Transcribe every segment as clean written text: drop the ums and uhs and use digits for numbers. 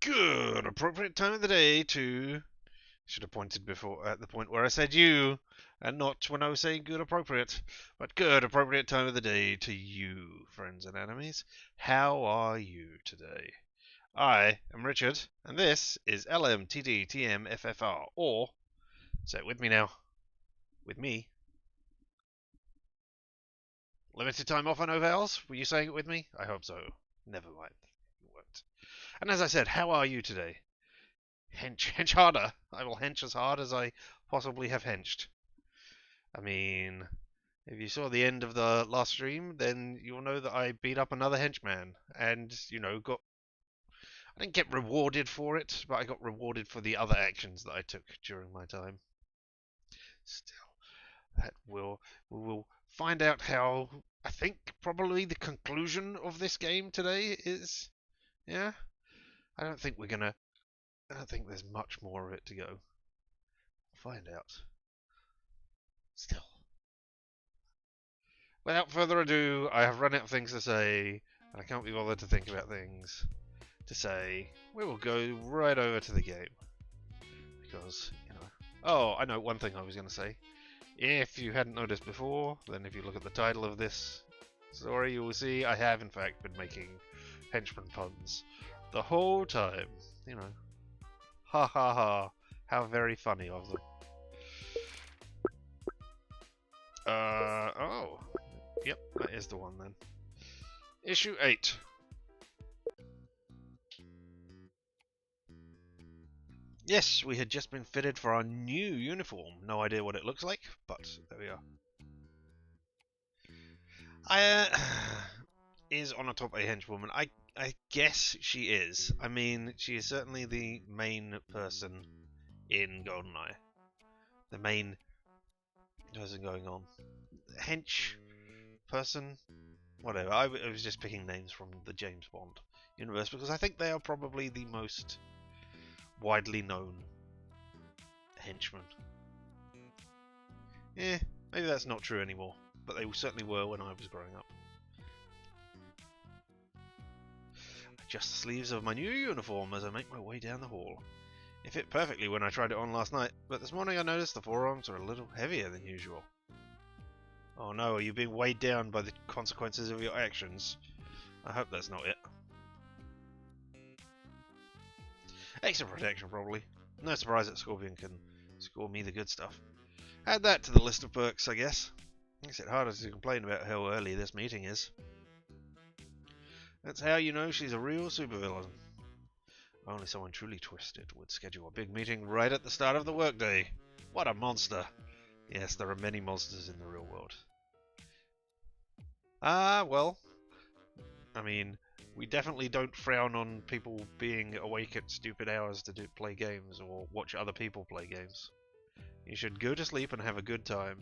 Good appropriate time of the day to... Should have pointed before at the point where I said you, and not when I was saying good appropriate. But good appropriate time of the day to you, friends and enemies. How are you today? I am Richard, and this is LMTDTMFFR, or, say it with me now, with me, limited time off on Vowels. Were you saying it with me? I hope so. Never mind. It worked. And as I said, how are you today? Hench harder. I will hench as hard as I possibly have henched. I mean, if you saw the end of the last stream, then you'll know that I beat up another henchman, and got. I didn't get rewarded for it, but I got rewarded for the other actions that I took during my time. Still, we will find out how. I think probably the conclusion of this game today is, yeah. I don't think we're gonna. I don't think there's much more of it to go. We'll find out. Still. Without further ado, I have run out of things to say, and I can't be bothered to think about things to say. We will go right over to the game. Because, Oh, I know one thing I was going to say. If you hadn't noticed before, then if you look at the title of this story, you will see I have, in fact, been making henchman puns the whole time. Ha ha ha. How very funny of them. Oh. Yep, that is the one then. Issue 8. Yes, we had just been fitted for our new uniform. No idea what it looks like, but there we are. Is Onatopp a henchwoman? I guess she is. I mean, she is certainly the main person in GoldenEye. The main person going on. Hench person? Whatever. I was just picking names from the James Bond universe because I think they are probably the most widely known henchmen. Maybe that's not true anymore, but they certainly were when I was growing up. I adjust the sleeves of my new uniform as I make my way down the hall. It fit perfectly when I tried it on last night, but this morning I noticed the forearms are a little heavier than usual. Oh no, are you being weighed down by the consequences of your actions? I hope that's not it. Extra protection, probably. No surprise that Scorpion can score me the good stuff. Add that to the list of perks, I guess. Makes it harder to complain about how early this meeting is. That's how you know she's a real supervillain. Only someone truly twisted would schedule a big meeting right at the start of the workday. What a monster! Yes, there are many monsters in the real world. Well, I mean, we definitely don't frown on people being awake at stupid hours to play games or watch other people play games. You should go to sleep and have a good time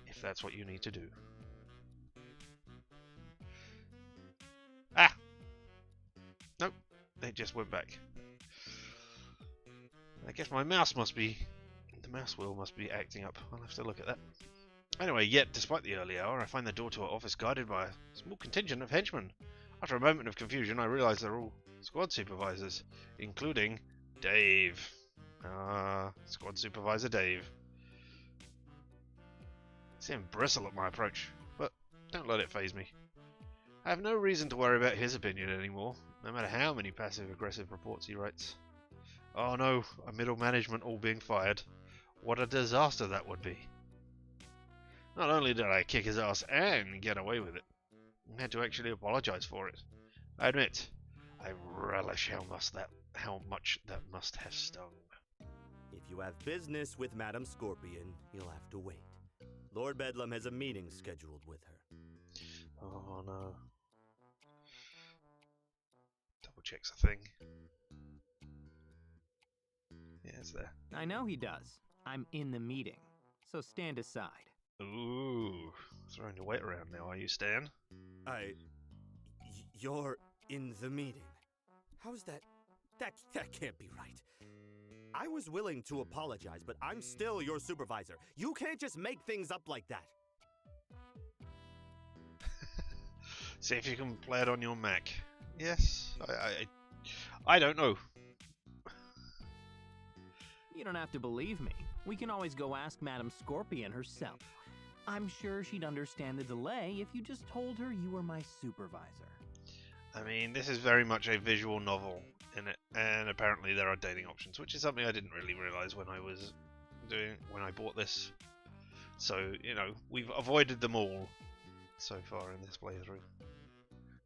if that's what you need to do. Ah! Nope, it just went back. I guess my mouse must be... The mouse wheel must be acting up. I'll have to look at that. Anyway, yet, despite the early hour, I find the door to our office guarded by a small contingent of henchmen. After a moment of confusion, I realize they're all squad supervisors, including Dave. Squad supervisor Dave. See him bristle at my approach, but don't let it faze me. I have no reason to worry about his opinion anymore, no matter how many passive-aggressive reports he writes. Oh no, a middle management all being fired. What a disaster that would be. Not only did I kick his ass and get away with it, I had to actually apologize for it. I admit, I relish how much that must have stung. If you have business with Madam Scorpion, you'll have to wait. Lord Bedlam has a meeting scheduled with her. Oh no. Double checks a thing. Yeah, it's there. I know he does. I'm in the meeting, so stand aside. Ooh, throwing your weight around now, are you, Stan? You're in the meeting. How's that? That can't be right. I was willing to apologize, but I'm still your supervisor. You can't just make things up like that. See if you can play it on your Mac. Yes, I don't know. You don't have to believe me. We can always go ask Madame Scorpion herself. I'm sure she'd understand the delay if you just told her you were my supervisor. I mean, this is very much a visual novel in it, and apparently there are dating options, which is something I didn't really realise when I bought this. So, you know, we've avoided them all so far in this playthrough,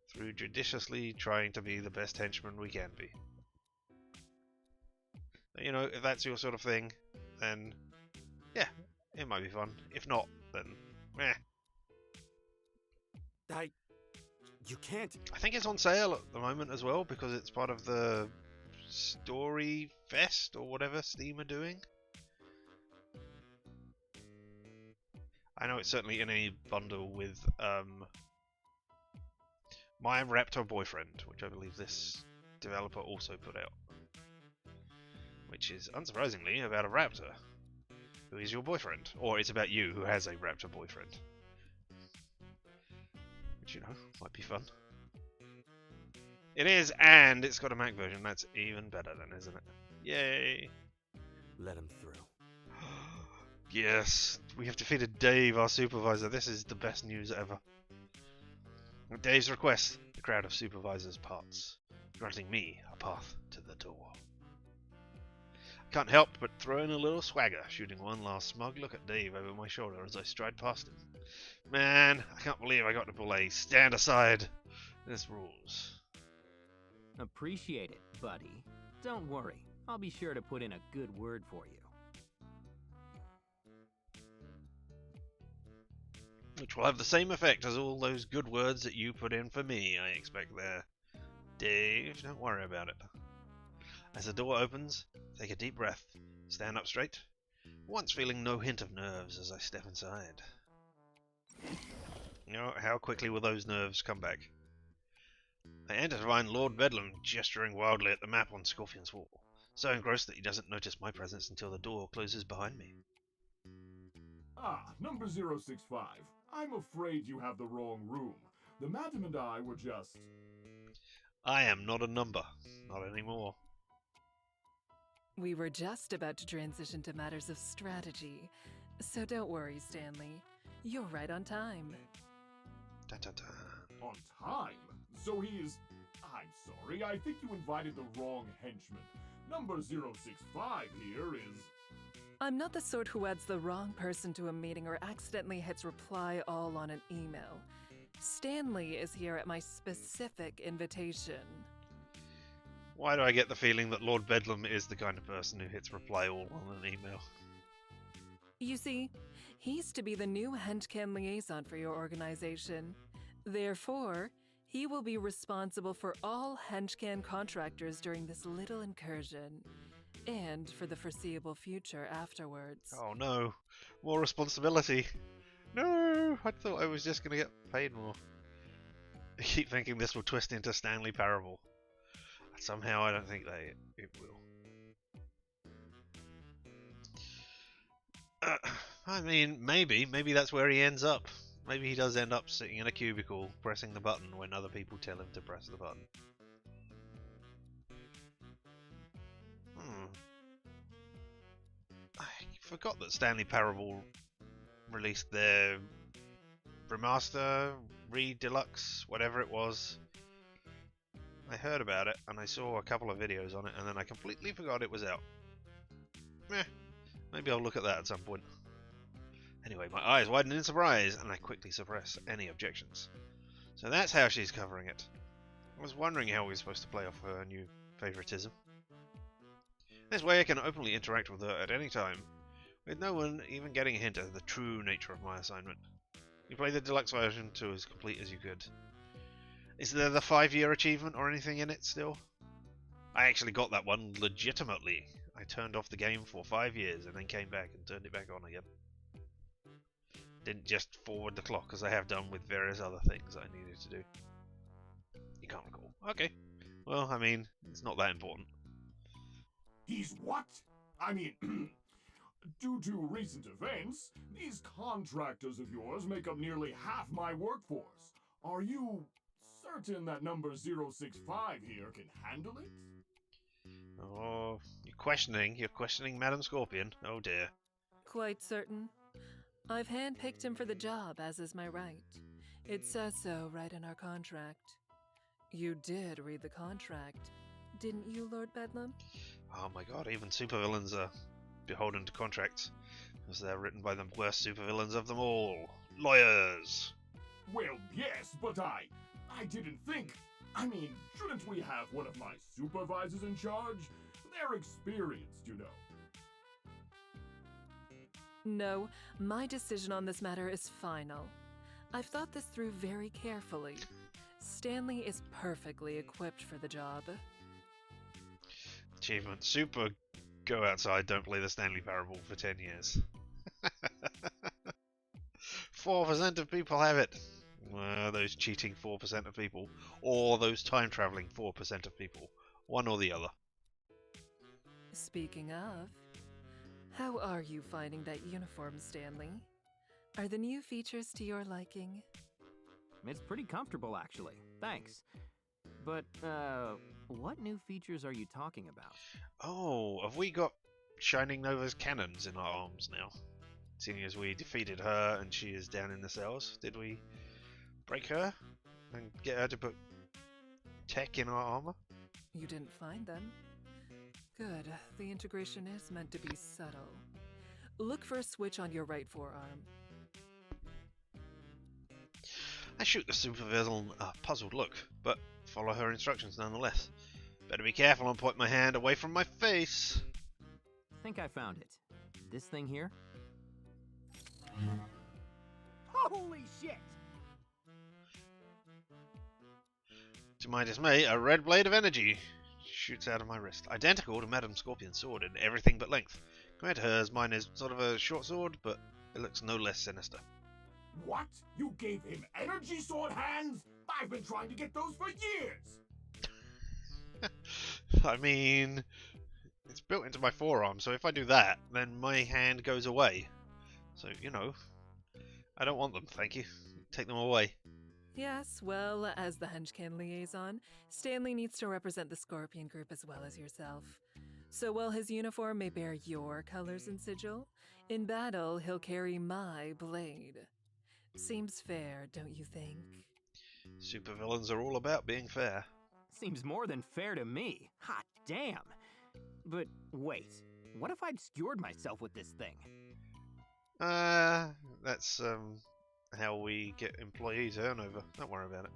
through judiciously trying to be the best henchman we can be. You know, if that's your sort of thing, then yeah, it might be fun. If not, then meh. You can't. I think it's on sale at the moment as well because it's part of the Story Fest or whatever Steam are doing. I know it's certainly in a bundle with My Raptor Boyfriend, which I believe this developer also put out. Which is, unsurprisingly, about a raptor who is your boyfriend. Or it's about you who has a raptor boyfriend. Which, you know, might be fun. It is, and it's got a Mac version. That's even better then, isn't it? Yay! Let him through. Yes, we have defeated Dave, our supervisor. This is the best news ever. At Dave's request, the crowd of supervisors parts, granting me a path to the door. I can't help but throw in a little swagger, shooting one last smug look at Dave over my shoulder as I stride past him. Man, I can't believe I got to pull a stand aside. This rules. Appreciate it, buddy. Don't worry, I'll be sure to put in a good word for you. Which will have the same effect as all those good words that you put in for me, I expect there. Dave, don't worry about it. As the door opens, take a deep breath, stand up straight, once feeling no hint of nerves as I step inside. You know, how quickly will those nerves come back? I enter to find Lord Bedlam gesturing wildly at the map on Scorpion's wall, so engrossed that he doesn't notice my presence until the door closes behind me. Ah, number 065. I'm afraid you have the wrong room. The madam and I were just... I am not a number. Not anymore. We were just about to transition to matters of strategy, so don't worry, Stanley. You're right on time. Dun, dun, dun. on time. So he is... I'm sorry, I think you invited the wrong henchman. Number 065 here is... I'm not the sort who adds the wrong person to a meeting or accidentally hits reply all on an email. Stanley is here at my specific invitation. Why do I get the feeling that Lord Bedlam is the kind of person who hits reply all on an email? You see, he's to be the new Henchman liaison for your organization. Therefore, he will be responsible for all Henchman contractors during this little incursion, and for the foreseeable future afterwards. Oh no, more responsibility. No, I thought I was just going to get paid more. I keep thinking this will twist into Stanley Parable. Somehow I don't think it will. I mean, maybe that's where he ends up. Maybe he does end up sitting in a cubicle, pressing the button when other people tell him to press the button. I forgot that Stanley Parable released their remaster, re-deluxe, whatever it was. I heard about it, and I saw a couple of videos on it, and then I completely forgot it was out. Maybe I'll look at that at some point. Anyway, my eyes widen in surprise, and I quickly suppress any objections. So that's how she's covering it. I was wondering how we were supposed to play off her new favoritism. This way I can openly interact with her at any time, with no one even getting a hint at the true nature of my assignment. You play the deluxe version to as complete as you could. Is there the 5-year achievement or anything in it still? I actually got that one legitimately. I turned off the game for 5 years and then came back and turned it back on again. Didn't just forward the clock as I have done with various other things I needed to do. You can't recall. Okay. Well, I mean, it's not that important. He's what? I mean, due to recent events, these contractors of yours make up nearly half my workforce. Are you certain that number 065 here can handle it? Oh, you're questioning Madam Scorpion. Oh dear. Quite certain. I've handpicked him for the job, as is my right. It says so right in our contract. You did read the contract, didn't you, Lord Bedlam? Oh my god, even supervillains are beholden to contracts, because they're written by the worst supervillains of them all. Lawyers! Well, yes, but I didn't think. I mean, shouldn't we have one of my supervisors in charge? They're experienced, you know. No, my decision on this matter is final. I've thought this through very carefully. Stanley is perfectly equipped for the job. Achievement. Super go outside, don't play the Stanley Parable for 10 years. 4% of people have it. Those cheating 4% of people, or those time-traveling 4% of people. One or the other. Speaking of, how are you finding that uniform, Stanley? Are the new features to your liking? It's pretty comfortable, actually. Thanks. But, what new features are you talking about? Oh, have we got Shining Nova's cannons in our arms now? Seeing as we defeated her and she is down in the cells, did we break her and get her to put tech in our armor? You didn't find them? Good. The integration is meant to be subtle. Look for a switch on your right forearm. I shoot the supervillain a puzzled look, but follow her instructions nonetheless. Better be careful and point my hand away from my face. I think I found it. This thing here? Holy shit! To my dismay, a red blade of energy shoots out of my wrist, identical to Madam Scorpion's sword in everything but length. Compared to hers, mine is sort of a short sword, but it looks no less sinister. What? You gave him energy sword hands? I've been trying to get those for years! I mean, it's built into my forearm, so if I do that, then my hand goes away. So, you know, I don't want them, thank you. Take them away. Yes, well, as the Henchman liaison, Stanley needs to represent the Scorpion group as well as yourself. So while his uniform may bear your colors and sigil, in battle he'll carry my blade. Seems fair, don't you think? Supervillains are all about being fair. Seems more than fair to me. Hot damn! But wait, what if I'd skewered myself with this thing? That's how we get employee turnover. Don't worry about it.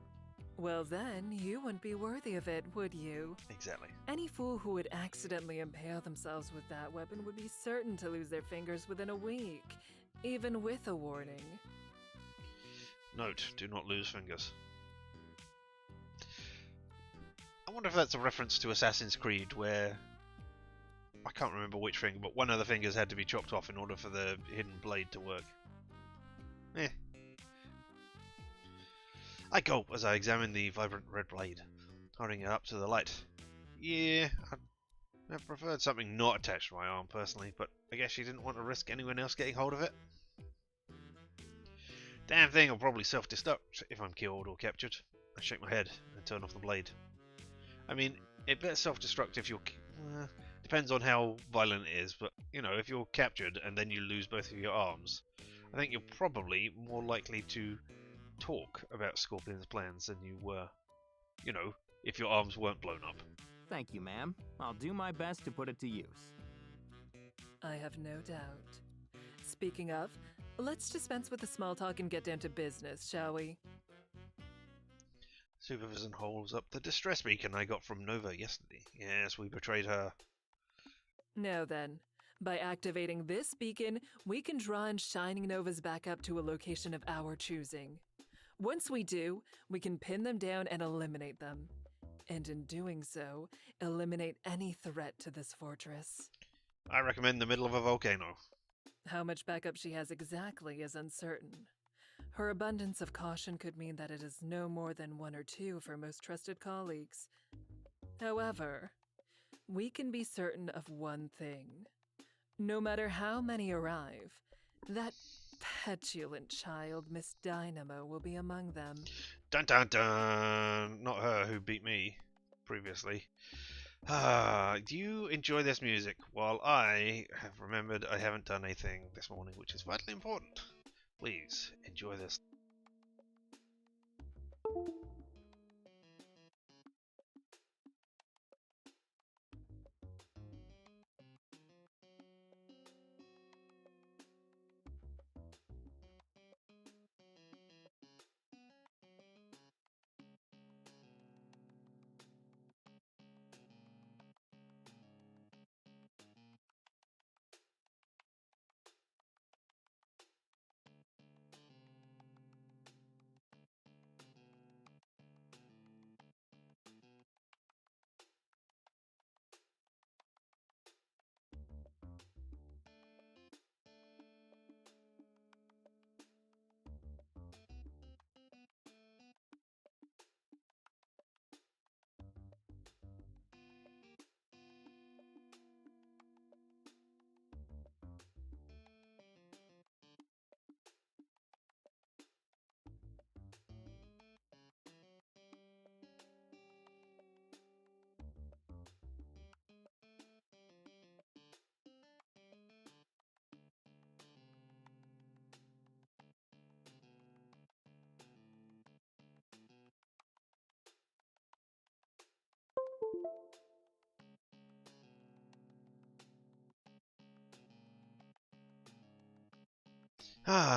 Well then, you wouldn't be worthy of it, would you? Exactly. Any fool who would accidentally impale themselves with that weapon would be certain to lose their fingers within a week, even with a warning. Note, do not lose fingers. I wonder if that's a reference to Assassin's Creed, where I can't remember which finger, but one of the fingers had to be chopped off in order for the hidden blade to work. I gulp as I examine the vibrant red blade, holding it up to the light. Yeah, I'd have preferred something not attached to my arm personally, but I guess she didn't want to risk anyone else getting hold of it. Damn thing will probably self-destruct if I'm killed or captured. I shake my head and turn off the blade. I mean, it better self-destruct if you're... depends on how violent it is, but, you know, if you're captured and then you lose both of your arms, I think you're probably more likely to talk about Scorpion's plans than you were, you know, if your arms weren't blown up. Thank you, ma'am. I'll do my best to put it to use. I have no doubt. Speaking of, let's dispense with the small talk and get down to business, shall we? Supervision holds up the distress beacon I got from Nova yesterday. Yes, we betrayed her. Now then, by activating this beacon, we can draw in Shining Novas back up to a location of our choosing. Once we do, we can pin them down and eliminate them. And in doing so, eliminate any threat to this fortress. I recommend the middle of a volcano. How much backup she has exactly is uncertain. Her abundance of caution could mean that it is no more than 1 or 2 of her most trusted colleagues. However, we can be certain of one thing. No matter how many arrive, that petulant child, Miss Dynamo, will be among them. Dun dun dun! Not her who beat me previously. Do you enjoy this music? While I have remembered I haven't done anything this morning which is vitally important. Please enjoy this.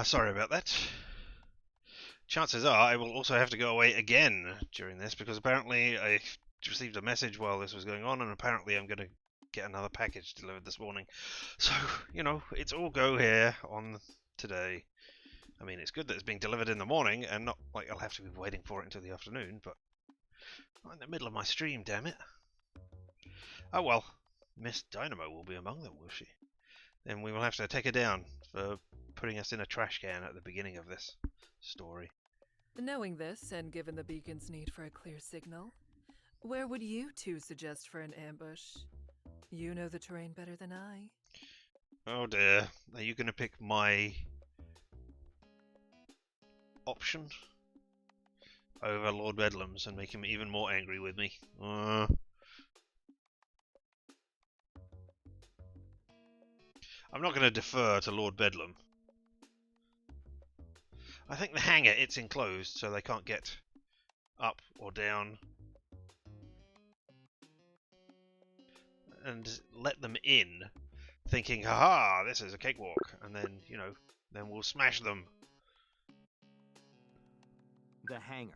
Sorry about that. Chances are I will also have to go away again during this because apparently I received a message while this was going on, and apparently I'm going to get another package delivered this morning. So, it's all go here on today. I mean, it's good that it's being delivered in the morning and not like I'll have to be waiting for it until the afternoon, but I'm in the middle of my stream, damn it. Oh well, Miss Dynamo will be among them, will she? Then we will have to take her down for putting us in a trash can at the beginning of this story. Knowing this, and given the beacon's need for a clear signal, where would you two suggest for an ambush? You know the terrain better than I. Oh dear, are you going to pick my option over Lord Bedlam's and make him even more angry with me? I'm not going to defer to Lord Bedlam. I think the hangar, it's enclosed, so they can't get up or down. And let them in, thinking, haha, this is a cakewalk, and then, then we'll smash them. The hangar.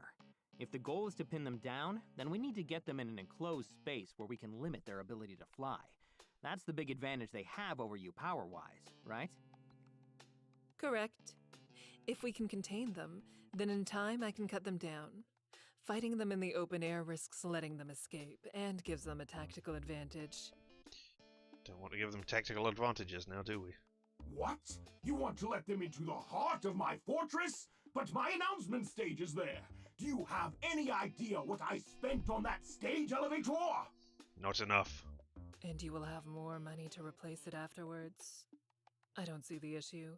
If the goal is to pin them down, then we need to get them in an enclosed space where we can limit their ability to fly. That's the big advantage they have over you power-wise, right? Correct. If we can contain them, then in time I can cut them down. Fighting them in the open air risks letting them escape, and gives them a tactical advantage. Don't want to give them tactical advantages now, do we? What? You want to let them into the heart of my fortress? But my announcement stage is there. Do you have any idea what I spent on that stage elevator? Not enough. And you will have more money to replace it afterwards. I don't see the issue.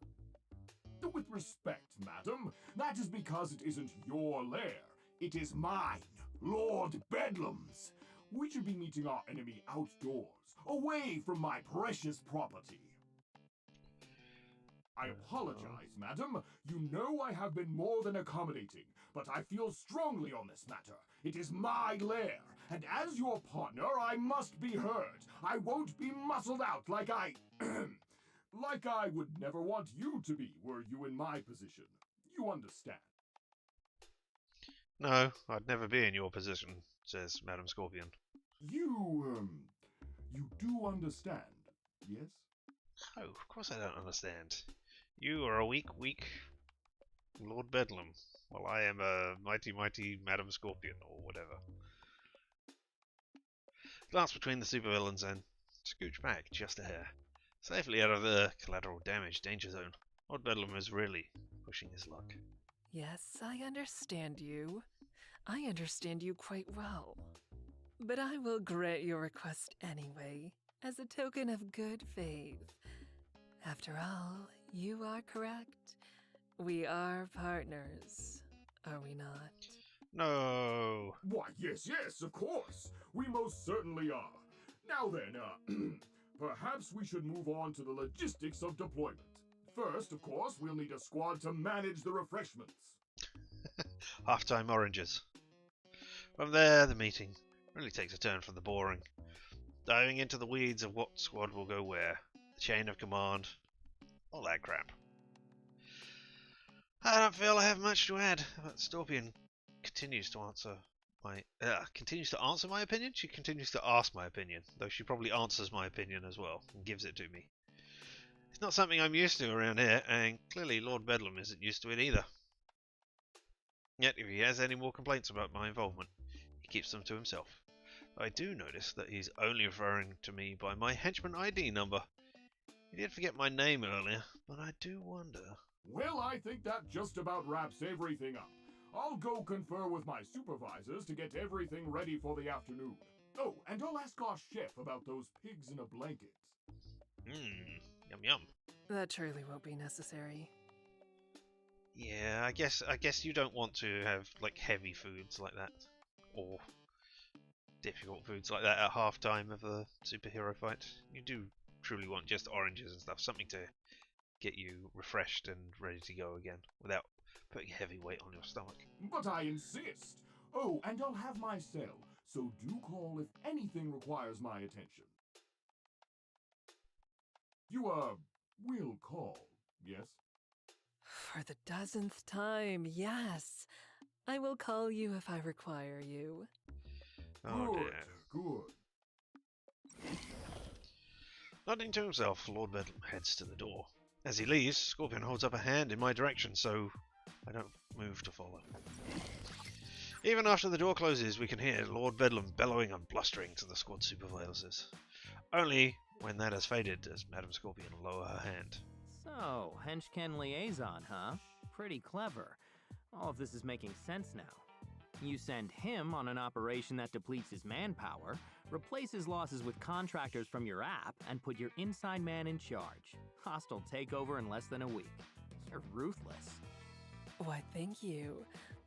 With respect, madam, that is because it isn't your lair. It is mine, Lord Bedlam's. We should be meeting our enemy outdoors, away from my precious property. I apologize, madam. You know I have been more than accommodating, but I feel strongly on this matter. It is my lair, and as your partner, I must be heard. I won't be muscled out like I would never want you to be were you in my position. You understand? No, I'd never be in your position, says Madam Scorpion. You do understand, yes? Oh, of course I don't understand. You are a weak Lord Bedlam, while I am a mighty Madam Scorpion, or whatever. Glance between the supervillains and scooch back just a hair, safely out of the collateral damage danger zone. Lord Bedlam is really pushing his luck. Yes, I understand you. I understand you quite well. But I will grant your request anyway, as a token of good faith. After all, you are correct. We are partners, are we not? No. Why, yes, of course. We most certainly are. Now then, perhaps we should move on to the logistics of deployment. First, of course, we'll need a squad to manage the refreshments. Half-time oranges. From there, the meeting really takes a turn from the boring, diving into the weeds of what squad will go where, the chain of command, all that crap. I don't feel I have much to add, but Scorpion continues to answer my opinion. She continues to ask my opinion, though she probably answers my opinion as well and gives it to me. It's not something I'm used to around here, and clearly Lord Bedlam isn't used to it either. Yet if he has any more complaints about my involvement, he keeps them to himself. I do notice that he's only referring to me by my henchman ID number. He did forget my name earlier, but I do wonder. Well, I think that just about wraps everything up. I'll go confer with my supervisors to get everything ready for the afternoon. Oh, and I'll ask our chef about those pigs in a blanket. Yum yum. That truly won't be necessary. Yeah, I guess you don't want to have like heavy foods like that, or difficult foods like that at halftime of a superhero fight. You do truly want just oranges and stuff, something to get you refreshed and ready to go again without putting heavy weight on your stomach. But I insist. Oh, and I'll have my cell, so do call if anything requires my attention. You, will call, yes? For the 1000th time, yes. I will call you if I require you. Oh Good, dear. good. Nodding to himself, Lord Bedlam heads to the door. As he leaves, Scorpion holds up a hand in my direction, so I don't move to follow. Even after the door closes, we can hear Lord Bedlam bellowing and blustering to the squad supervisors. Only when that has faded does Madam Scorpion lower her hand. So, Henchman liaison, huh? Pretty clever. All of this is making sense now. You send him on an operation that depletes his manpower, replace his losses with contractors from your app, and put your inside man in charge. Hostile takeover in less than a week. You're ruthless. Why, thank you.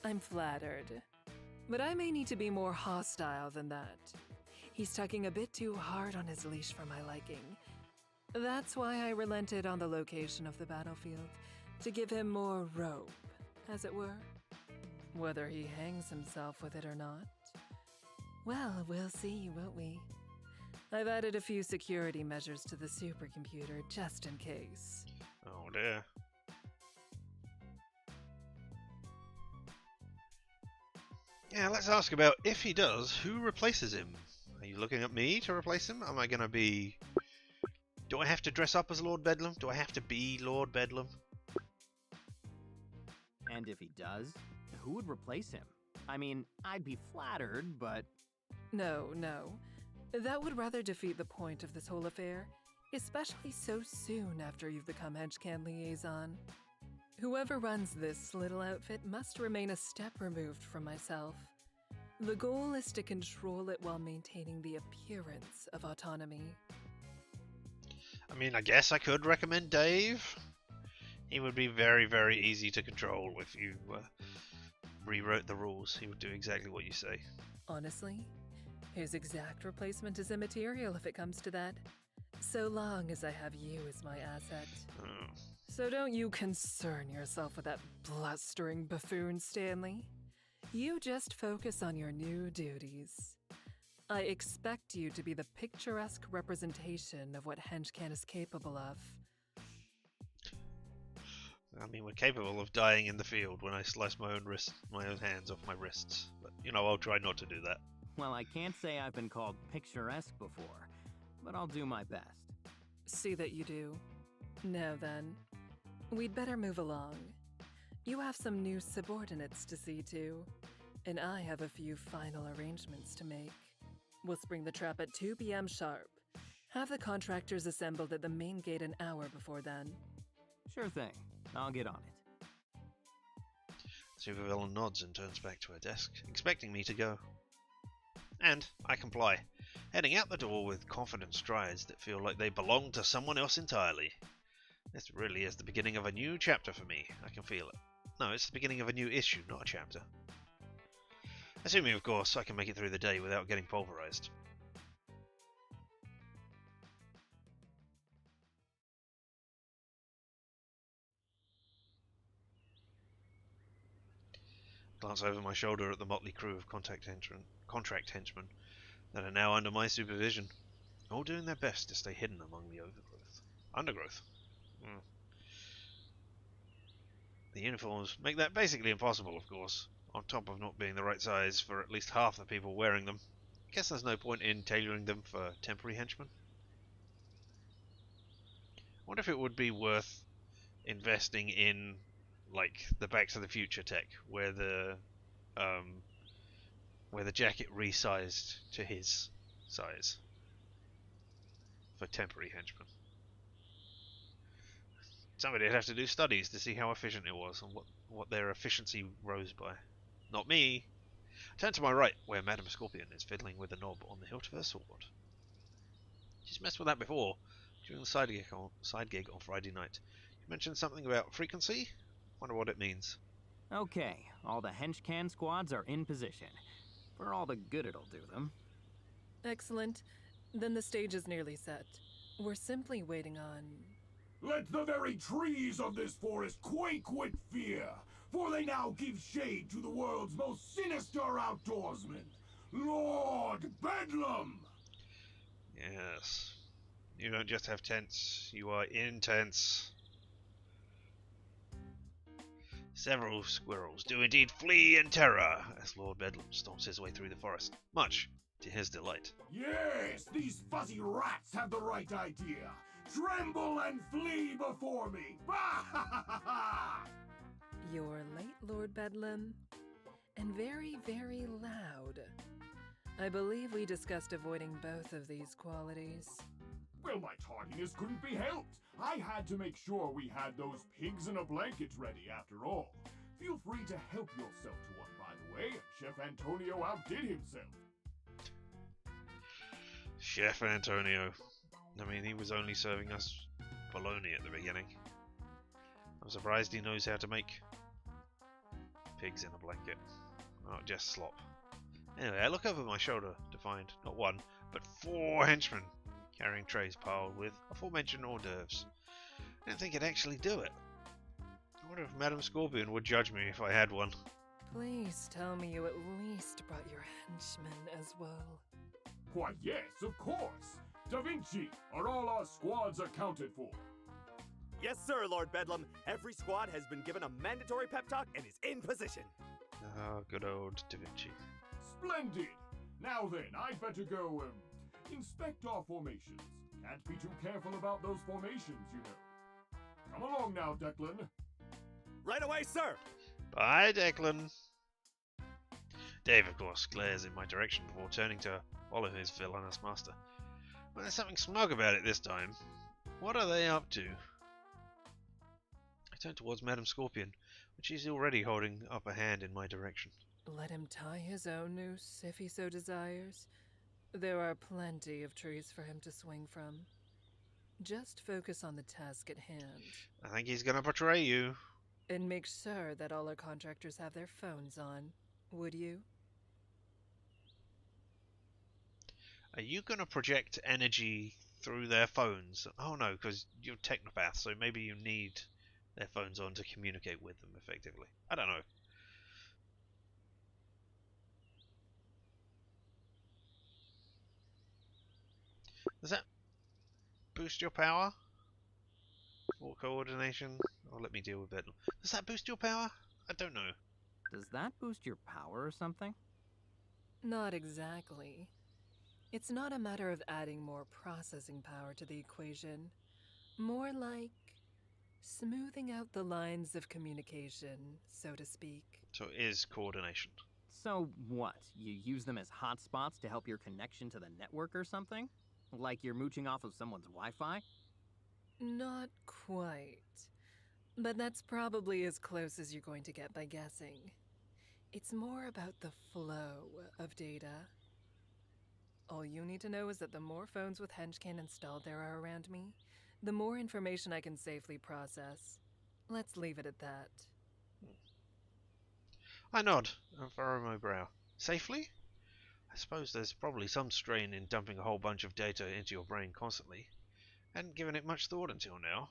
I'm flattered. But I may need to be more hostile than that. He's tugging a bit too hard on his leash for my liking. That's why I relented on the location of the battlefield, to give him more rope, as it were. Whether he hangs himself with it or not. Well, we'll see, won't we? I've added a few security measures to the supercomputer just in case. Oh dear. Yeah, let's ask about if he does, who replaces him? Are you looking at me to replace him? Am I gonna be... Do I have to dress up as Lord Bedlam? Do I have to be Lord Bedlam? And if he does, who would replace him? I mean, I'd be flattered, but... No. That would rather defeat the point of this whole affair, especially so soon after you've become Henchman liaison. Whoever runs this little outfit must remain a step removed from myself. The goal is to control it while maintaining the appearance of autonomy. I mean, I guess I could recommend Dave. He would be very, very easy to control if you rewrote the rules. He would do exactly what you say. Honestly, his exact replacement is immaterial if it comes to that, so long as I have you as my asset. Oh. So don't you concern yourself with that blustering buffoon, Stanley. You just focus on your new duties. I expect you to be the picturesque representation of what Henchman is capable of. I mean, we're capable of dying in the field when I slice my own hands off my wrists. But, I'll try not to do that. Well, I can't say I've been called picturesque before, but I'll do my best. See that you do. Now then, we'd better move along. You have some new subordinates to see to, and I have a few final arrangements to make. We'll spring the trap at 2 p.m. sharp. Have the contractors assembled at the main gate an hour before then. Sure thing. I'll get on it. Supervillain nods and turns back to her desk, expecting me to go. And I comply, heading out the door with confident strides that feel like they belong to someone else entirely. This really is the beginning of a new chapter for me. I can feel it. No, it's the beginning of a new issue, not a chapter. Assuming, of course, I can make it through the day without getting pulverized. Glance over my shoulder at the motley crew of contract henchmen that are now under my supervision, all doing their best to stay hidden among the undergrowth. The uniforms make that basically impossible, of course, on top of not being the right size for at least half the people wearing them. Guess there's no point in tailoring them for temporary henchmen. I wonder if it would be worth investing in, like, the Back to the Future tech, where the jacket resized to his size for temporary henchmen. Somebody would have to do studies to see how efficient it was and what their efficiency rose by. Not me. Turn to my right, where Madame Scorpion is fiddling with a knob on the hilt of her sword. She's messed with that before, during the side gig on Friday night. You mentioned something about frequency? Wonder what it means. Okay, all the Henchman squads are in position. For all the good it'll do them. Excellent. Then the stage is nearly set. We're simply waiting on... Let the very trees of this forest quake with fear, for they now give shade to the world's most sinister outdoorsman, Lord Bedlam! Yes. You don't just have tents, you are intense. Several squirrels do indeed flee in terror as Lord Bedlam stomps his way through the forest, much to his delight. Yes, these fuzzy rats have the right idea. Tremble and flee before me! You're late, Lord Bedlam. And very, very loud. I believe we discussed avoiding both of these qualities. Well, my tardiness couldn't be helped. I had to make sure we had those pigs in a blanket ready after all. Feel free to help yourself to one, by the way. Chef Antonio outdid himself. Chef Antonio. I mean, he was only serving us bologna at the beginning. I'm surprised he knows how to make pigs in a blanket, not just slop. Anyway, I look over my shoulder to find not one, but 4 henchmen carrying trays piled with aforementioned hors d'oeuvres. I didn't think I'd actually do it. I wonder if Madame Scorpion would judge me if I had one. Please tell me you at least brought your henchmen as well. Why, yes, of course. Da Vinci, are all our squads accounted for? Yes, sir, Lord Bedlam. Every squad has been given a mandatory pep talk and is in position. Ah, good old Da Vinci. Splendid! Now then, I'd better go, inspect our formations. Can't be too careful about those formations, you know. Come along now, Declan. Right away, sir! Bye, Declan. Dave, of course, glares in my direction before turning to follow his villainous master. Well, there's something smug about it this time. What are they up to? I turn towards Madame Scorpion, but she's already holding up a hand in my direction. Let him tie his own noose if he so desires. There are plenty of trees for him to swing from. Just focus on the task at hand. I think he's gonna betray you. And make sure that all our contractors have their phones on, would you? Are you gonna project energy through their phones? Oh no, because you're technopaths, so maybe you need their phones on to communicate with them effectively. I don't know. Does that boost your power? Or coordination? Or let me deal with it. Does that boost your power? I don't know. Does that boost your power or something? Not exactly. It's not a matter of adding more processing power to the equation. More like smoothing out the lines of communication, so to speak. So it is coordination. So what? You use them as hotspots to help your connection to the network or something? Like you're mooching off of someone's Wi-Fi? Not quite. But that's probably as close as you're going to get by guessing. It's more about the flow of data. All you need to know is that the more phones with Henchman installed there are around me, the more information I can safely process. Let's leave it at that. I nod and furrow my brow. Safely? I suppose there's probably some strain in dumping a whole bunch of data into your brain constantly. Hadn't given it much thought until now.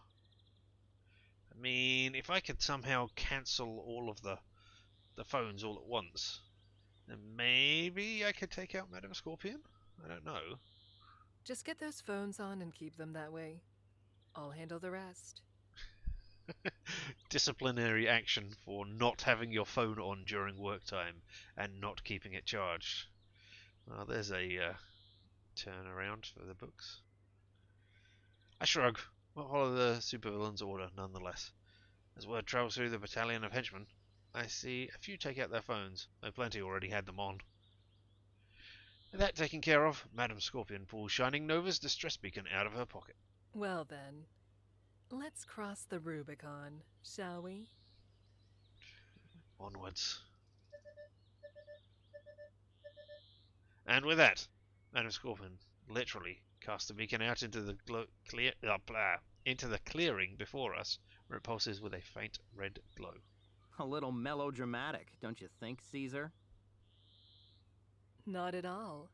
I mean, if I could somehow cancel all of the phones all at once, then maybe I could take out Madam Scorpion? I don't know. Just get those phones on and keep them that way. I'll handle the rest. Disciplinary action for not having your phone on during work time and not keeping it charged. Well, there's a turnaround for the books. I shrug. We'll follow the supervillain's order nonetheless. As word travels through the battalion of henchmen, I see a few take out their phones, though plenty already had them on. With that taken care of, Madam Scorpion pulls Shining Nova's distress beacon out of her pocket. Well then, let's cross the Rubicon, shall we? Onwards. And with that, Madam Scorpion literally casts the beacon out into the clearing before us, where it pulses with a faint red glow. A little melodramatic, don't you think, Caesar? Not at all.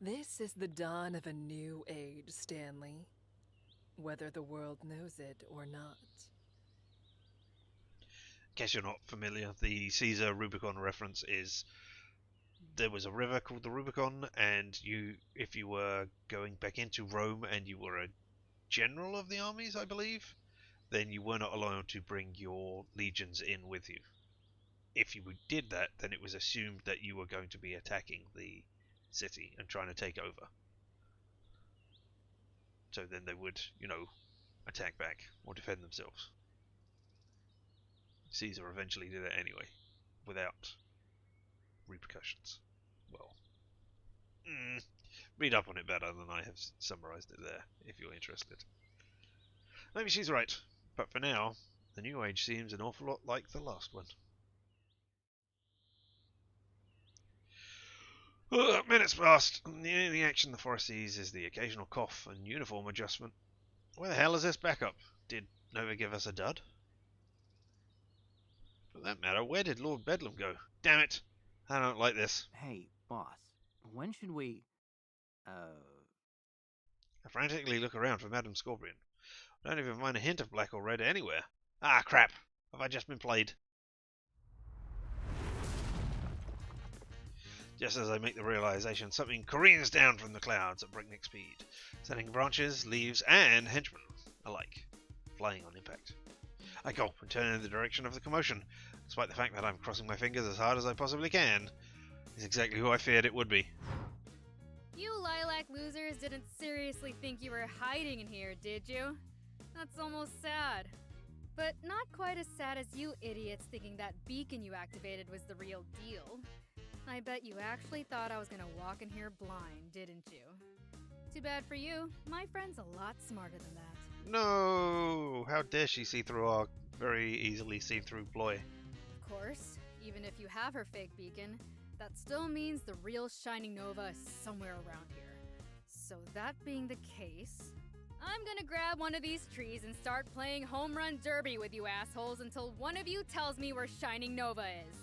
This is the dawn of a new age, Stanley. Whether the world knows it or not. In case you're not familiar, the Caesar Rubicon reference is there was a river called the Rubicon, and if you were going back into Rome and you were a general of the armies, I believe, then you were not allowed to bring your legions in with you. If you did that, then it was assumed that you were going to be attacking the city and trying to take over. So then they would, attack back or defend themselves. Caesar eventually did it anyway, without repercussions. Well, read up on it better than I have summarized it there, if you're interested. Maybe she's right, but for now, the new age seems an awful lot like the last one. Minutes passed, and the only action the forest sees is the occasional cough and uniform adjustment. Where the hell is this backup? Did Nova give us a dud? For that matter, where did Lord Bedlam go? Damn it! I don't like this. Hey, boss, when should we... I frantically look around for Madam Scorpion. I don't even find a hint of black or red anywhere. Ah, crap! Have I just been played? Just as I make the realization, something careens down from the clouds at breakneck speed, sending branches, leaves, and henchmen alike flying on impact. I gulp and turn in the direction of the commotion, despite the fact that I'm crossing my fingers as hard as I possibly can. It's exactly who I feared it would be. You lilac losers didn't seriously think you were hiding in here, did you? That's almost sad. But not quite as sad as you idiots thinking that beacon you activated was the real deal. I bet you actually thought I was gonna walk in here blind, didn't you? Too bad for you. My friend's a lot smarter than that. No! How dare she see through our very easily see-through ploy? Of course, even if you have her fake beacon, that still means the real Shining Nova is somewhere around here. So that being the case, I'm gonna grab one of these trees and start playing home run derby with you assholes until one of you tells me where Shining Nova is.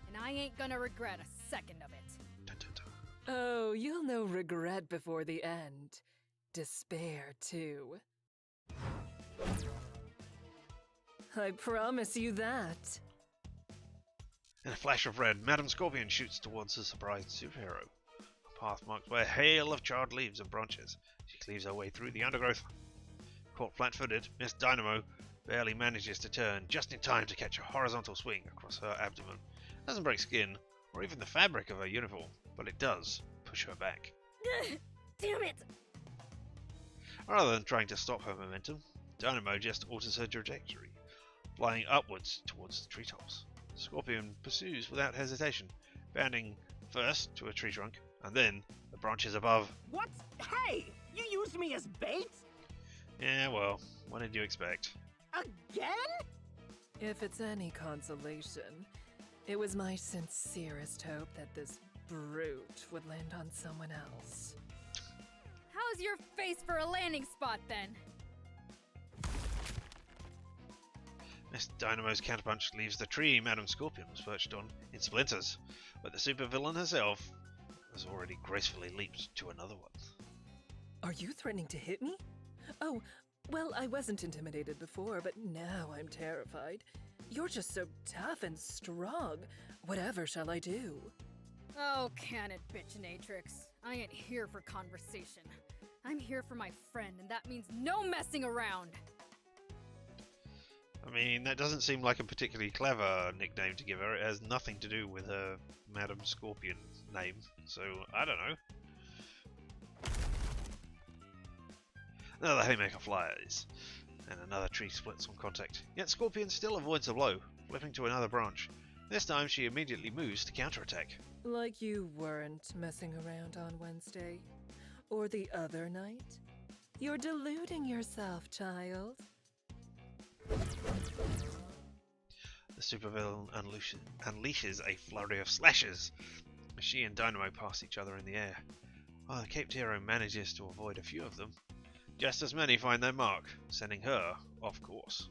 And I ain't gonna regret a second of it. Dun, dun, dun. Oh, you'll know regret before the end. Despair, too. I promise you that. In a flash of red, Madam Scorpion shoots towards the surprised superhero. A path marked by a hail of charred leaves and branches. She cleaves her way through the undergrowth. Caught flat-footed, Miss Dynamo barely manages to turn just in time to catch a horizontal swing across her abdomen. It doesn't break skin, or even the fabric of her uniform, but it does push her back. Damn it! Rather than trying to stop her momentum, Dynamo just alters her trajectory, flying upwards towards the treetops. Scorpion pursues without hesitation, bounding first to a tree trunk, and then the branches above. What? Hey! You used me as bait? Yeah, well, what did you expect? Again? If it's any consolation, it was my sincerest hope that this brute would land on someone else. How's your face for a landing spot then? Miss Dynamo's counterpunch leaves the tree Madam Scorpion was perched on in splinters, but the supervillain herself has already gracefully leaped to another one. Are you threatening to hit me? Oh, well, I wasn't intimidated before, but now I'm terrified. You're just so tough and strong. Whatever shall I do? Oh, can it, bitchinatrix. I ain't here for conversation. I'm here for my friend, and that means no messing around. I mean, that doesn't seem like a particularly clever nickname to give her. It has nothing to do with her Madam Scorpion name, so I don't know. Another haymaker flies, and another tree splits on contact. Yet Scorpion still avoids the blow, flipping to another branch. This time she immediately moves to counterattack. Like you weren't messing around on Wednesday. Or the other night. You're deluding yourself, child. The supervillain unleashes a flurry of slashes as she and Dynamo pass each other in the air. While the caped hero manages to avoid a few of them, just as many find their mark, sending her off course.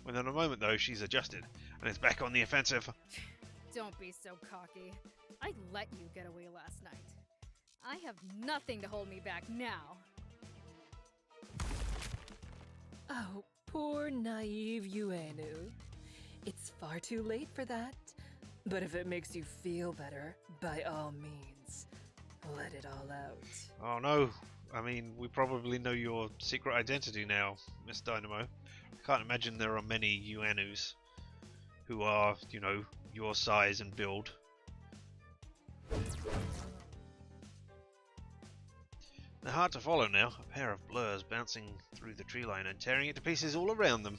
Within a moment, though, she's adjusted and is back on the offensive. Don't be so cocky. I let you get away last night. I have nothing to hold me back now. Oh, poor naive Uenu. It's far too late for that. But if it makes you feel better, by all means, let it all out. Oh no, I mean, we probably know your secret identity now, Miss Dynamo. I can't imagine there are many Uenus who are, you know, your size and build. They're hard to follow now, a pair of blurs bouncing through the tree line and tearing it to pieces all around them.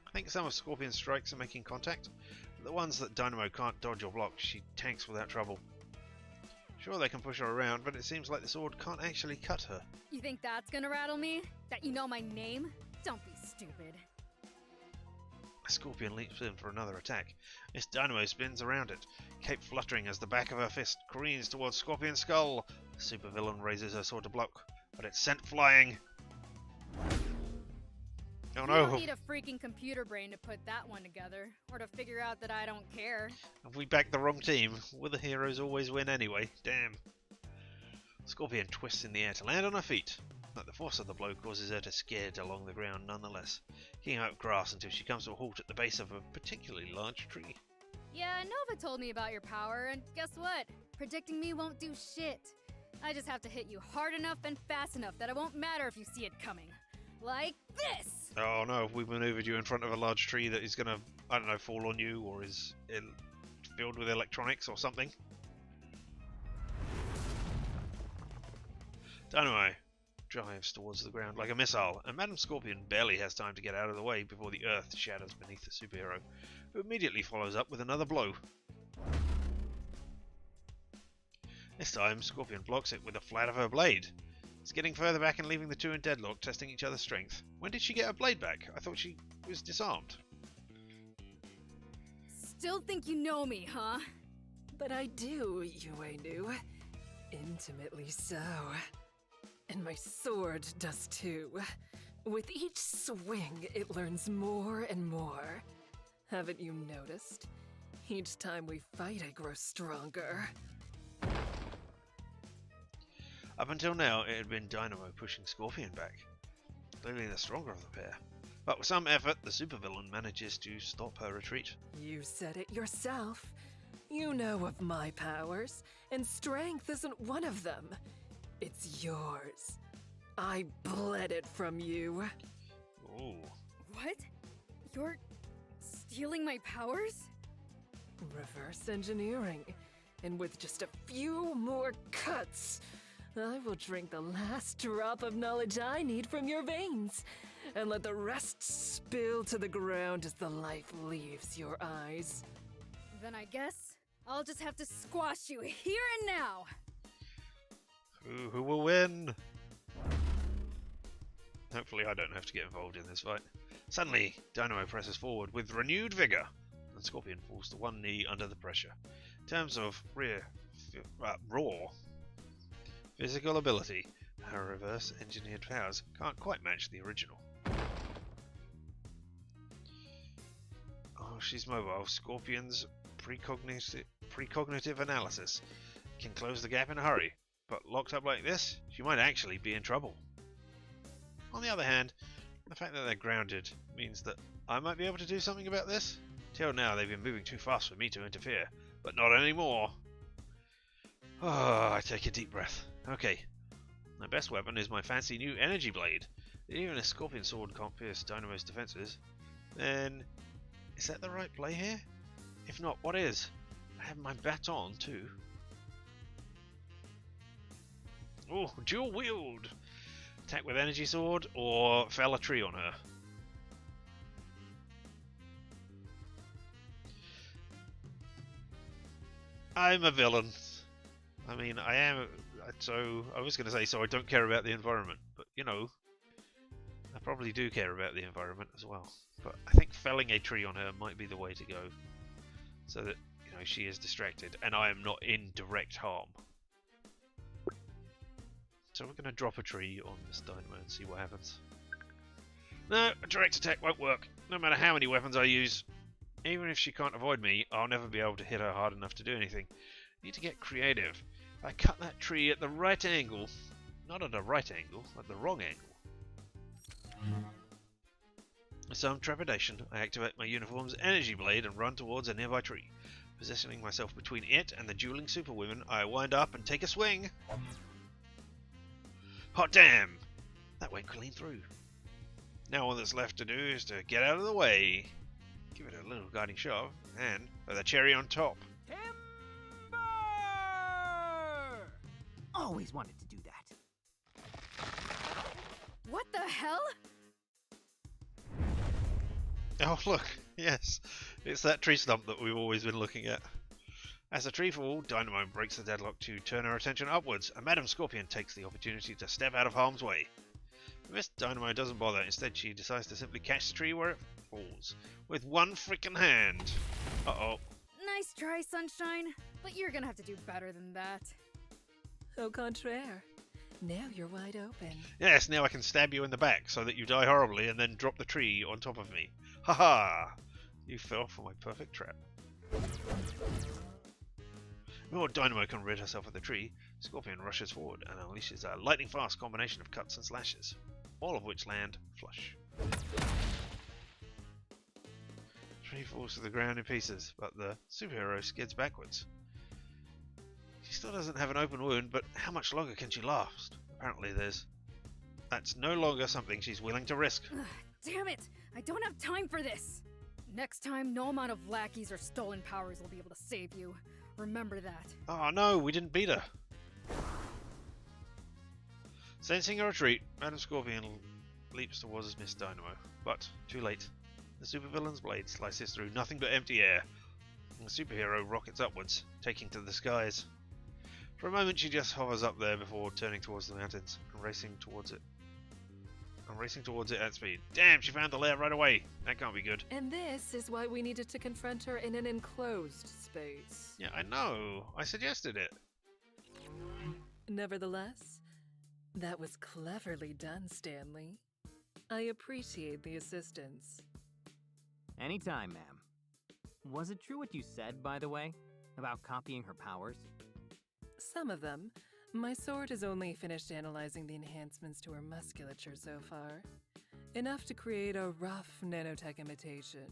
I think some of Scorpion's strikes are making contact, but the ones that Dynamo can't dodge or block, she tanks without trouble. Sure, they can push her around, but it seems like the sword can't actually cut her. You think that's gonna rattle me? That you know my name? Don't be stupid. Scorpion leaps in for another attack. Miss Dynamo spins around it, cape fluttering as the back of her fist careens towards Scorpion's skull. The supervillain raises her sword to block, but it's sent flying. Oh You no! don't need a freaking computer brain to put that one together, or to figure out that I don't care. Have we backed the wrong team? Will the heroes always win anyway? Damn. Scorpion twists in the air to land on her feet, but the force of the blow causes her to skid along the ground nonetheless, kicking up grass until she comes to a halt at the base of a particularly large tree. Yeah, Nova told me about your power, and guess what? Predicting me won't do shit. I just have to hit you hard enough and fast enough that it won't matter if you see it coming. Like this! Oh no, we've maneuvered you in front of a large tree that is gonna, I don't know, fall on you, or is filled with electronics or something. Dynamo drives towards the ground like a missile, and Madam Scorpion barely has time to get out of the way before the earth shatters beneath the superhero, who immediately follows up with another blow. This time, Scorpion blocks it with the flat of her blade. It's getting further back and leaving the two in deadlock, testing each other's strength. When did she get her blade back? I thought she was disarmed. Still think you know me, huh? But I do, Uenu. Intimately so. And my sword does too. With each swing, it learns more and more. Haven't you noticed? Each time we fight, I grow stronger. Up until now, it had been Dynamo pushing Scorpion back. Clearly the stronger of the pair. But with some effort, the supervillain manages to stop her retreat. You said it yourself. You know of my powers, and strength isn't one of them. It's yours. I bled it from you. Ooh. What? You're stealing my powers? Reverse engineering. And with just a few more cuts, I will drink the last drop of knowledge I need from your veins, and let the rest spill to the ground as the life leaves your eyes. Then I guess I'll just have to squash you here and now. Who will win? Hopefully I don't have to get involved in this fight. Suddenly, Dynamo presses forward with renewed vigor, and Scorpion falls to one knee under the pressure. In terms of raw physical ability, her reverse engineered powers can't quite match the original. she's mobile. Scorpion's precognitive analysis can close the gap in a hurry, but locked up like this, she might actually be in trouble. On the other hand, the fact that they're grounded means that I might be able to do something about this. Till now, they've been moving too fast for me to interfere, but not anymore. I take a deep breath. Okay, my best weapon is my fancy new energy blade. Even a scorpion sword can't pierce Dynamo's defenses. Then, is that the right play here? If not, what is? I have my baton too. Oh, dual wield! Attack with energy sword or fell a tree on her. I'm a villain. I mean, I am. So I was going to say, so I don't care about the environment, but you know, I probably do care about the environment as well. But I think felling a tree on her might be the way to go, so that you know she is distracted and I am not in direct harm. So we're going to drop a tree on this Dynamo and see what happens. No, a direct attack won't work, no matter how many weapons I use. Even if she can't avoid me, I'll never be able to hit her hard enough to do anything. Need to get creative. I cut that tree at the right angle. Not at a right angle, at the wrong angle. With some trepidation, I activate my uniform's energy blade and run towards a nearby tree. Positioning myself between it and the dueling superwomen, I wind up and take a swing. Hot damn! That went clean through. Now all that's left to do is to get out of the way. Give it a little guiding shove, and with a cherry on top. Timber! Always wanted to do that. What the hell? Oh look, yes, it's that tree stump that we've always been looking at. As the tree falls, Dynamo breaks the deadlock to turn her attention upwards, and Madam Scorpion takes the opportunity to step out of harm's way. Miss Dynamo doesn't bother, instead she decides to simply catch the tree where it falls, with one freaking hand. Uh-oh. Nice try, Sunshine, but you're gonna have to do better than that. Au contraire. Now you're wide open. Yes, now I can stab you in the back so that you die horribly and then drop the tree on top of me. Haha! You fell for my perfect trap. Before Dynamo can rid herself of the tree, Scorpion rushes forward and unleashes a lightning-fast combination of cuts and slashes, all of which land flush. The tree falls to the ground in pieces, but the superhero skids backwards. She still doesn't have an open wound, but how much longer can she last? Apparently that's no longer something she's willing to risk. Ugh, damn it! I don't have time for this! Next time, no amount of lackeys or stolen powers will be able to save you. Remember that. Oh no, we didn't beat her. Sensing a retreat, Madam Scorpion leaps towards Miss Dynamo, but too late. The supervillain's blade slices through nothing but empty air, and the superhero rockets upwards, taking to the skies. For a moment she just hovers up there before turning towards the mountains and racing towards it. At speed. Damn, she found the lair right away. That can't be good. And this is why we needed to confront her in an enclosed space. Yeah, I know. I suggested it. Nevertheless, that was cleverly done, Stanley. I appreciate the assistance. Anytime, ma'am. Was it true what you said, by the way, about copying her powers? Some of them. My sword has only finished analyzing the enhancements to her musculature so far. Enough to create a rough nanotech imitation,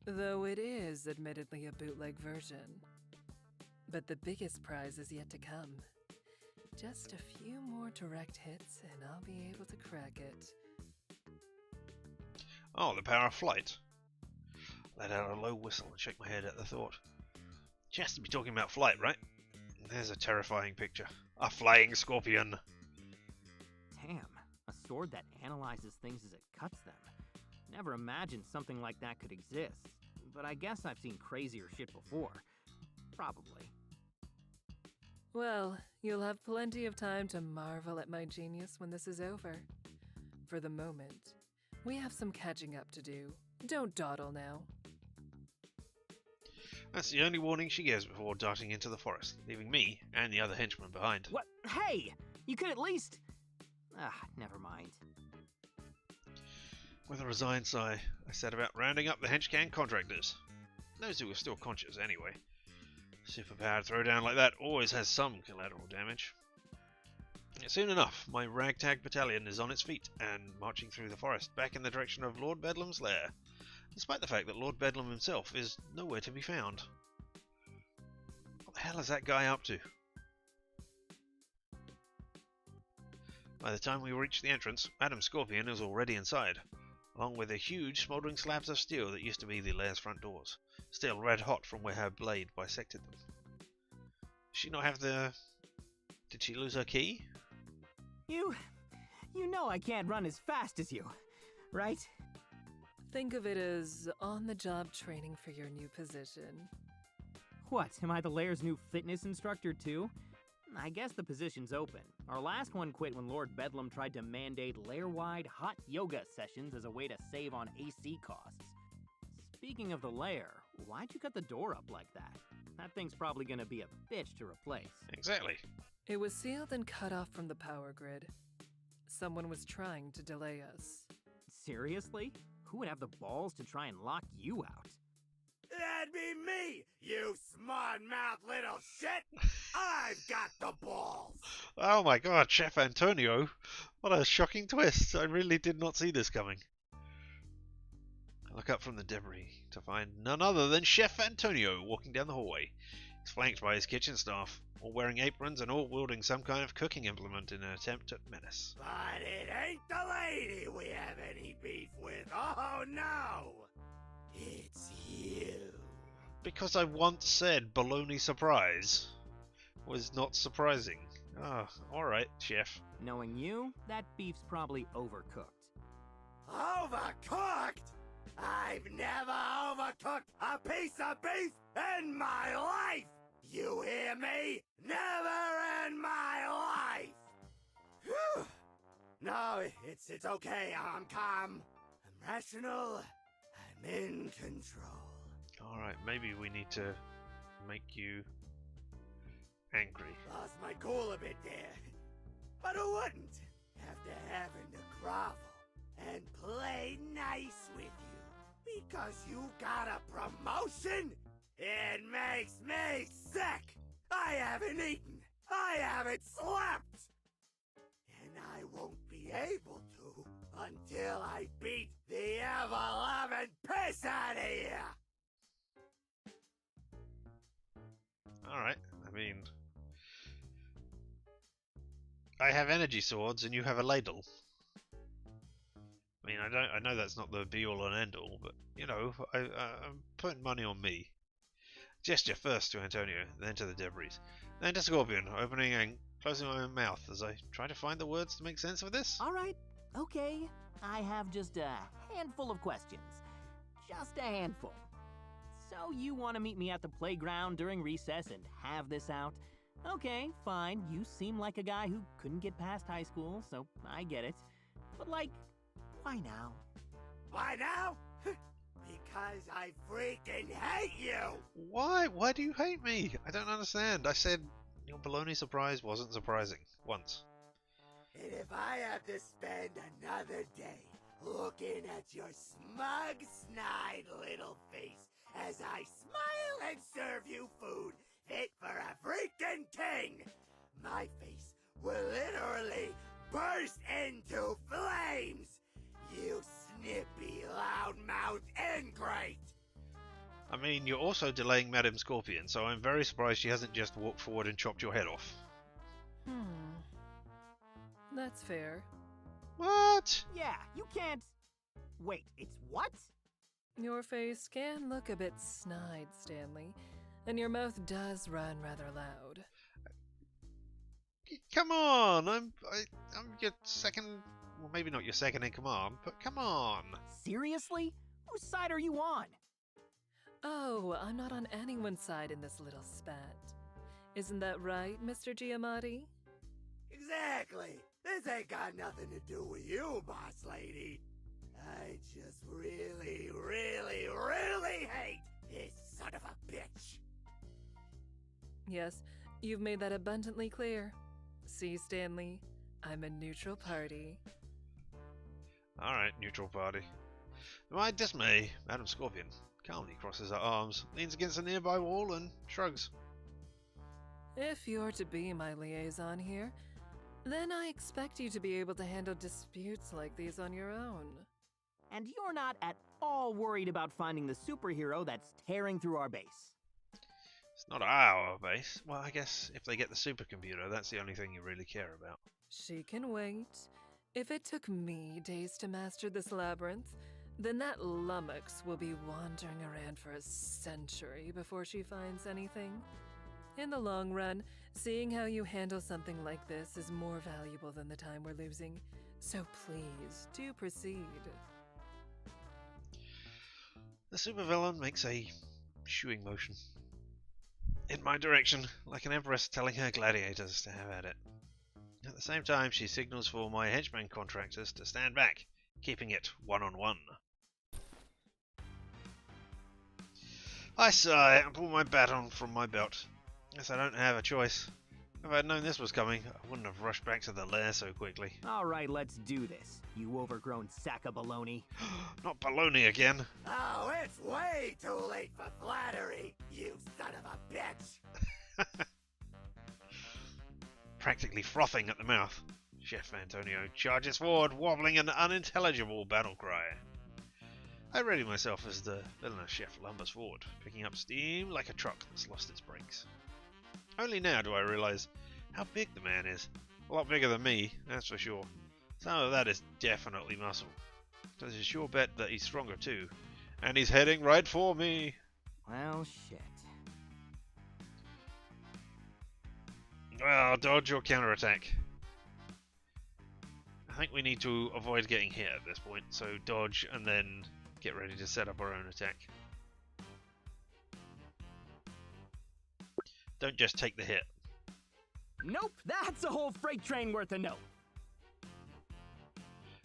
though it is admittedly a bootleg version. But the biggest prize is yet to come. Just a few more direct hits and I'll be able to crack it. Oh, the power of flight. Let out a low whistle and shake my head at the thought. She has to be talking about flight, right? There's a terrifying picture. A flying scorpion. Damn, a sword that analyzes things as it cuts them. Never imagined something like that could exist, but I guess I've seen crazier shit before. Probably. Well, you'll have plenty of time to marvel at my genius when this is over. For the moment, we have some catching up to do. Don't dawdle now. That's the only warning she gives before darting into the forest, leaving me and the other henchmen behind. What? Hey! You could at least... never mind. With a resigned sigh, I set about rounding up the henchman contractors. those two were still conscious anyway. Superpowered throwdown like that always has some collateral damage. Soon enough, my ragtag battalion is on its feet and marching through the forest back in the direction of Lord Bedlam's lair, despite the fact that Lord Bedlam himself is nowhere to be found. What the hell is that guy up to? By the time we reach the entrance, Madam Scorpion is already inside, along with the huge smouldering slabs of steel that used to be the lair's front doors, still red hot from where her blade bisected them. Does she not have the... Did she lose her key? You know I can't run as fast as you, right? Think of it as on-the-job training for your new position. What, am I the lair's new fitness instructor too? I guess the position's open. Our last one quit when Lord Bedlam tried to mandate lair-wide hot yoga sessions as a way to save on AC costs. Speaking of the lair, why'd you cut the door up like that? That thing's probably gonna be a bitch to replace. Exactly. It was sealed and cut off from the power grid. Someone was trying to delay us. Seriously? Who would have the balls to try and lock you out? That'd be me, you smart-mouthed little shit! I've got the balls! Oh my god, Chef Antonio! What a shocking twist! I really did not see this coming. I look up from the debris to find none other than Chef Antonio walking down the hallway. He's flanked by his kitchen staff, all wearing aprons and all wielding some kind of cooking implement in an attempt at menace. But it ain't the lady we have any beef with, oh no! It's you. Because I once said bologna surprise was not surprising. Ah, alright, Chef. Knowing you, that beef's probably overcooked. Overcooked? I've never overcooked a piece of beef in my life! You hear me? Never in my life! Whew. No, it's okay. I'm calm. I'm rational. I'm in control. Alright, maybe we need to make you angry. Lost my cool a bit there. But who wouldn't? After having to grovel and play nice with you. Because you got a promotion? It makes me sick! I haven't eaten! I haven't slept! And I won't be able to until I beat the ever-loving piss out of here! Alright, I mean... I have energy swords and you have a ladle. I mean, I know that's not the be-all and end-all, but, you know, I'm putting money on me. Gesture first to Antonio, then to the debris, then to Scorpion, opening and closing my mouth as I try to find the words to make sense of this. Alright, okay. I have just a handful of questions. Just a handful. So you want to meet me at the playground during recess and have this out? Okay, fine. You seem like a guy who couldn't get past high school, so I get it. But like, why now? Why now? Because I freaking hate you! Why? Why do you hate me? I don't understand. I said your bologna surprise wasn't surprising. Once. And if I have to spend another day looking at your smug, snide little face as I smile and serve you food fit for a freaking king, my face will literally burst into flames! You snippy, loudmouthed ingrate! I mean, you're also delaying Madam Scorpion, so I'm very surprised she hasn't just walked forward and chopped your head off. That's fair. What? Yeah, you can't... Wait, it's what? Your face can look a bit snide, Stanley, and your mouth does run rather loud. Come on! I'm your second... Well, maybe not your second in command, but come on! Seriously? Whose side are you on? Oh, I'm not on anyone's side in this little spat. Isn't that right, Mr. Giamatti? Exactly! This ain't got nothing to do with you, boss lady. I just really, really, really hate this son of a bitch. Yes, you've made that abundantly clear. See, Stanley, I'm a neutral party. Alright, neutral party. To my dismay, Madam Scorpion calmly crosses her arms, leans against a nearby wall, and shrugs. If you're to be my liaison here, then I expect you to be able to handle disputes like these on your own. And you're not at all worried about finding the superhero that's tearing through our base. It's not our base. Well, I guess if they get the supercomputer, that's the only thing you really care about. She can wait. If it took me days to master this labyrinth, then that lummox will be wandering around for a century before she finds anything. In the long run, seeing how you handle something like this is more valuable than the time we're losing. So please, do proceed. The supervillain makes a shooing motion in my direction, like an empress telling her gladiators to have at it. At the same time, she signals for my henchmen contractors to stand back, keeping it one-on-one. I sigh and pull my baton from my belt. Guess I don't have a choice. If I'd known this was coming, I wouldn't have rushed back to the lair so quickly. Alright, let's do this, you overgrown sack of baloney. Not baloney again. Oh, it's way too late for flattery, you son of a bitch! Practically frothing at the mouth, Chef Antonio charges forward, wobbling an unintelligible battle cry. I ready myself as the villainous chef lumbers forward, picking up steam like a truck that's lost its brakes. Only now do I realize how big the man is. A lot bigger than me, that's for sure. Some of that is definitely muscle. So there's a sure bet that he's stronger too. And he's heading right for me. Well, shit. Well, dodge or counterattack. I think we need to avoid getting hit at this point, so dodge and then get ready to set up our own attack. Don't just take the hit. Nope, that's a whole freight train worth a note.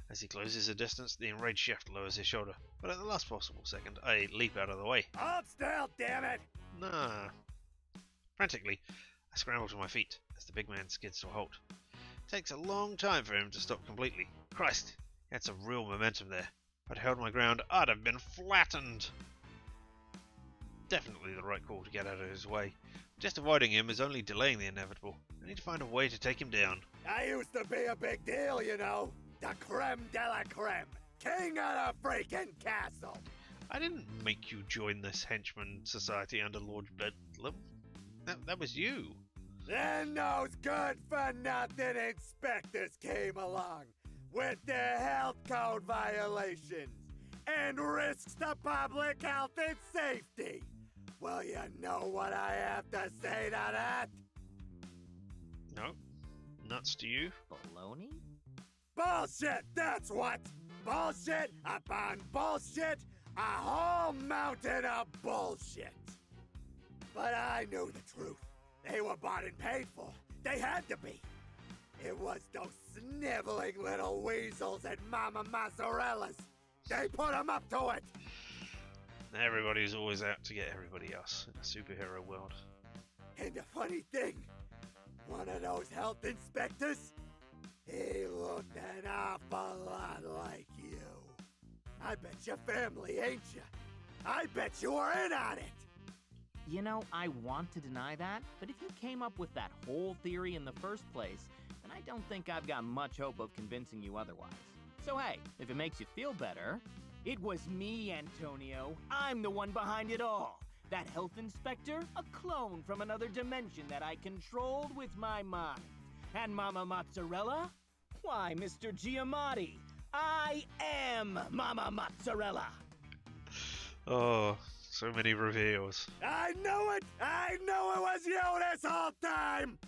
As he closes the distance, the enraged chef lowers his shoulder, but at the last possible second, I leap out of the way. Hold still, damn it! Nah. Frantically, I scramble to my feet as the big man skids to a halt. It takes a long time for him to stop completely. Christ, he had some real momentum there. If I'd held my ground, I'd have been flattened. Definitely the right call to get out of his way. Just avoiding him is only delaying the inevitable. I need to find a way to take him down. I used to be a big deal, you know. The creme de la creme. King of the freaking castle. I didn't make you join this henchman society under Lord Bedlam. That was you. Then those good-for-nothing inspectors came along with their health code violations and risks to public health and safety. Well, you know what I have to say to that? No. Nuts to you? Baloney? Bullshit, that's what! Bullshit upon bullshit, a whole mountain of bullshit. But I knew the truth. They were bought and paid for. They had to be. It was those sniveling little weasels at Mama Mozzarella's. They put them up to it. Everybody's always out to get everybody else in a superhero world. And the funny thing, one of those health inspectors, he looked an awful lot like you. I bet your family ain't you. I bet you were in on it. You know, I want to deny that, but if you came up with that whole theory in the first place, then I don't think I've got much hope of convincing you otherwise. So hey, if it makes you feel better, it was me, Antonio. I'm the one behind it all. That health inspector, a clone from another dimension that I controlled with my mind. And Mama Mozzarella? Why, Mr. Giamatti, I am Mama Mozzarella. Oh, so many reveals. I knew it! I knew it was you this whole time!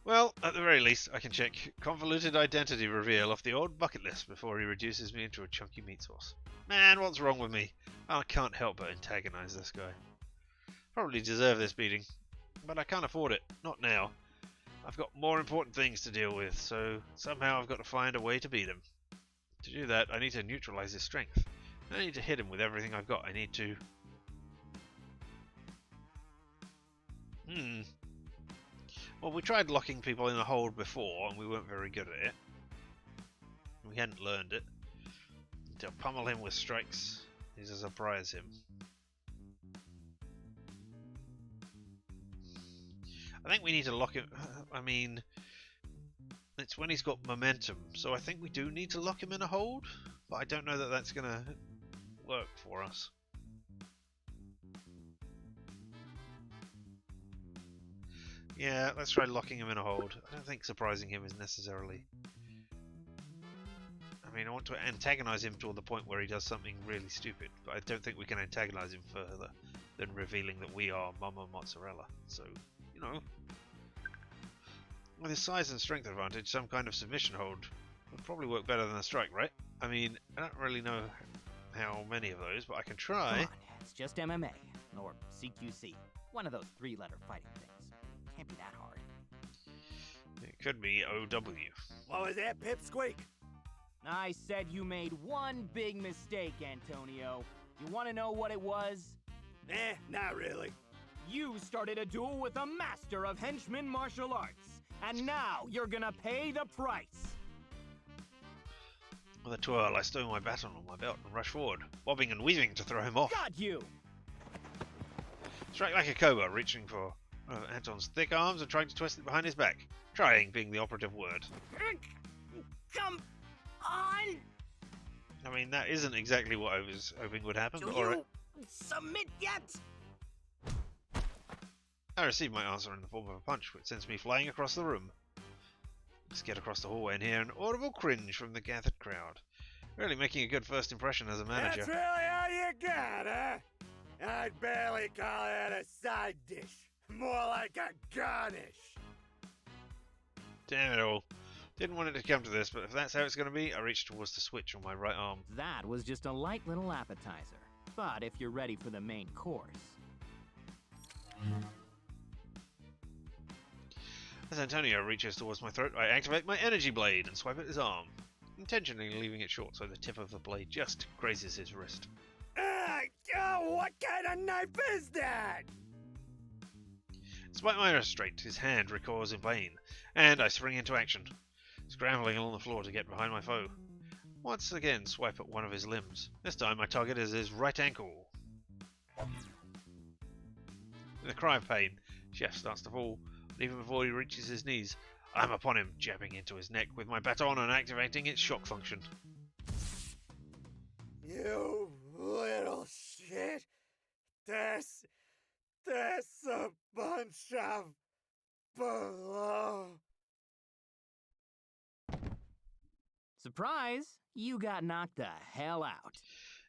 Well, at the very least, I can check convoluted identity reveal off the old bucket list before he reduces me into a chunky meat sauce. Man, what's wrong with me? I can't help but antagonize this guy. Probably deserve this beating, but I can't afford it. Not now. I've got more important things to deal with, so somehow I've got to find a way to beat him. To do that, I need to neutralize his strength. I need to hit him with everything I've got. I need to... Well, we tried locking people in a hold before, and we weren't very good at it. We hadn't learned it. To pummel him with strikes. He's to surprise him. I think we need to lock him. I mean, it's when he's got momentum, so I think we do need to lock him in a hold, but I don't know that that's going to work for us. Yeah, let's try locking him in a hold. I don't think surprising him is necessarily... I mean, I want to antagonize him to the point where he does something really stupid, but I don't think we can antagonize him further than revealing that we are Mama Mozzarella. So, you know, with his size and strength advantage, some kind of submission hold would probably work better than a strike, right? I mean, I don't really know how many of those, but I can try. Come on, it's just MMA, or CQC. One of those three-letter fighting things. Can't be that hard. It could be OW. What was that, Pipsqueak? I said you made one big mistake, Antonio. You want to know what it was? Nah, not really. You started a duel with a master of Henchman martial arts, and now you're gonna pay the price. With a twirl, I stow my baton on my belt and rush forward, bobbing and weaving to throw him off. Got you! Strike like a cobra, reaching for Anton's thick arms and trying to twist it behind his back. Trying being the operative word. Come on! I mean, that isn't exactly what I was hoping would happen, Do but you alright. submit yet? I received my answer in the form of a punch, which sends me flying across the room. Let's get across the hallway and hear an audible cringe from the gathered crowd. Really making a good first impression as a manager. That's really all you got, huh? I'd barely call that a side dish. More like a garnish. Damn it all. Didn't want it to come to this, but if that's how it's going to be, I reach towards the switch on my right arm. That was just a light little appetizer. But if you're ready for the main course... As Antonio reaches towards my throat, I activate my energy blade and swipe at his arm, intentionally leaving it short so the tip of the blade just grazes his wrist. Oh, what kind of knife is that? Despite my restraint, his hand recoils in pain, and I spring into action, scrambling along the floor to get behind my foe. Once again, swipe at one of his limbs. This time, my target is his right ankle. With a cry of pain, Chef starts to fall, but even before he reaches his knees, I'm upon him, jabbing into his neck with my baton and activating its shock function. You little shit. This a bunch of below. Surprise! You got knocked the hell out.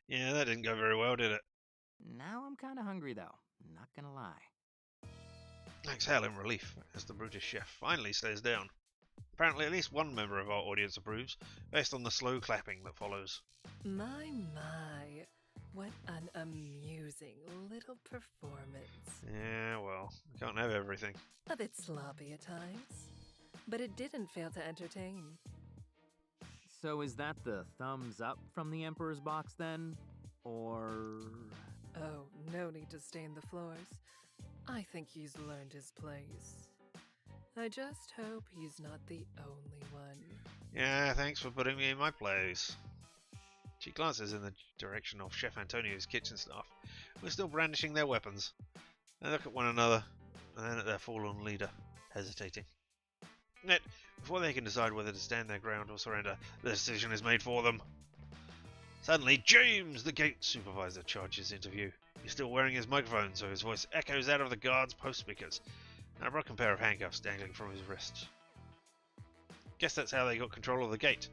Yeah, that didn't go very well, did it? Now I'm kinda hungry though, not gonna lie. I exhale in relief as the brutish chef finally stays down. Apparently at least one member of our audience approves, based on the slow clapping that follows. My. What an amusing little performance. Yeah, well, we can't have everything. A bit sloppy at times, but it didn't fail to entertain. So is that the thumbs up from the Emperor's box then? Or... Oh, no need to stain the floors. I think he's learned his place. I just hope he's not the only one. Yeah, thanks for putting me in my place. She glances in the direction of Chef Antonio's kitchen staff, who are still brandishing their weapons. They look at one another, and then at their fallen leader, hesitating. Yet, before they can decide whether to stand their ground or surrender, the decision is made for them. Suddenly, James, the gate supervisor, charges into view. He's still wearing his microphone, so his voice echoes out of the guard's post speakers, and a broken pair of handcuffs dangling from his wrists. Guess that's how they got control of the gate.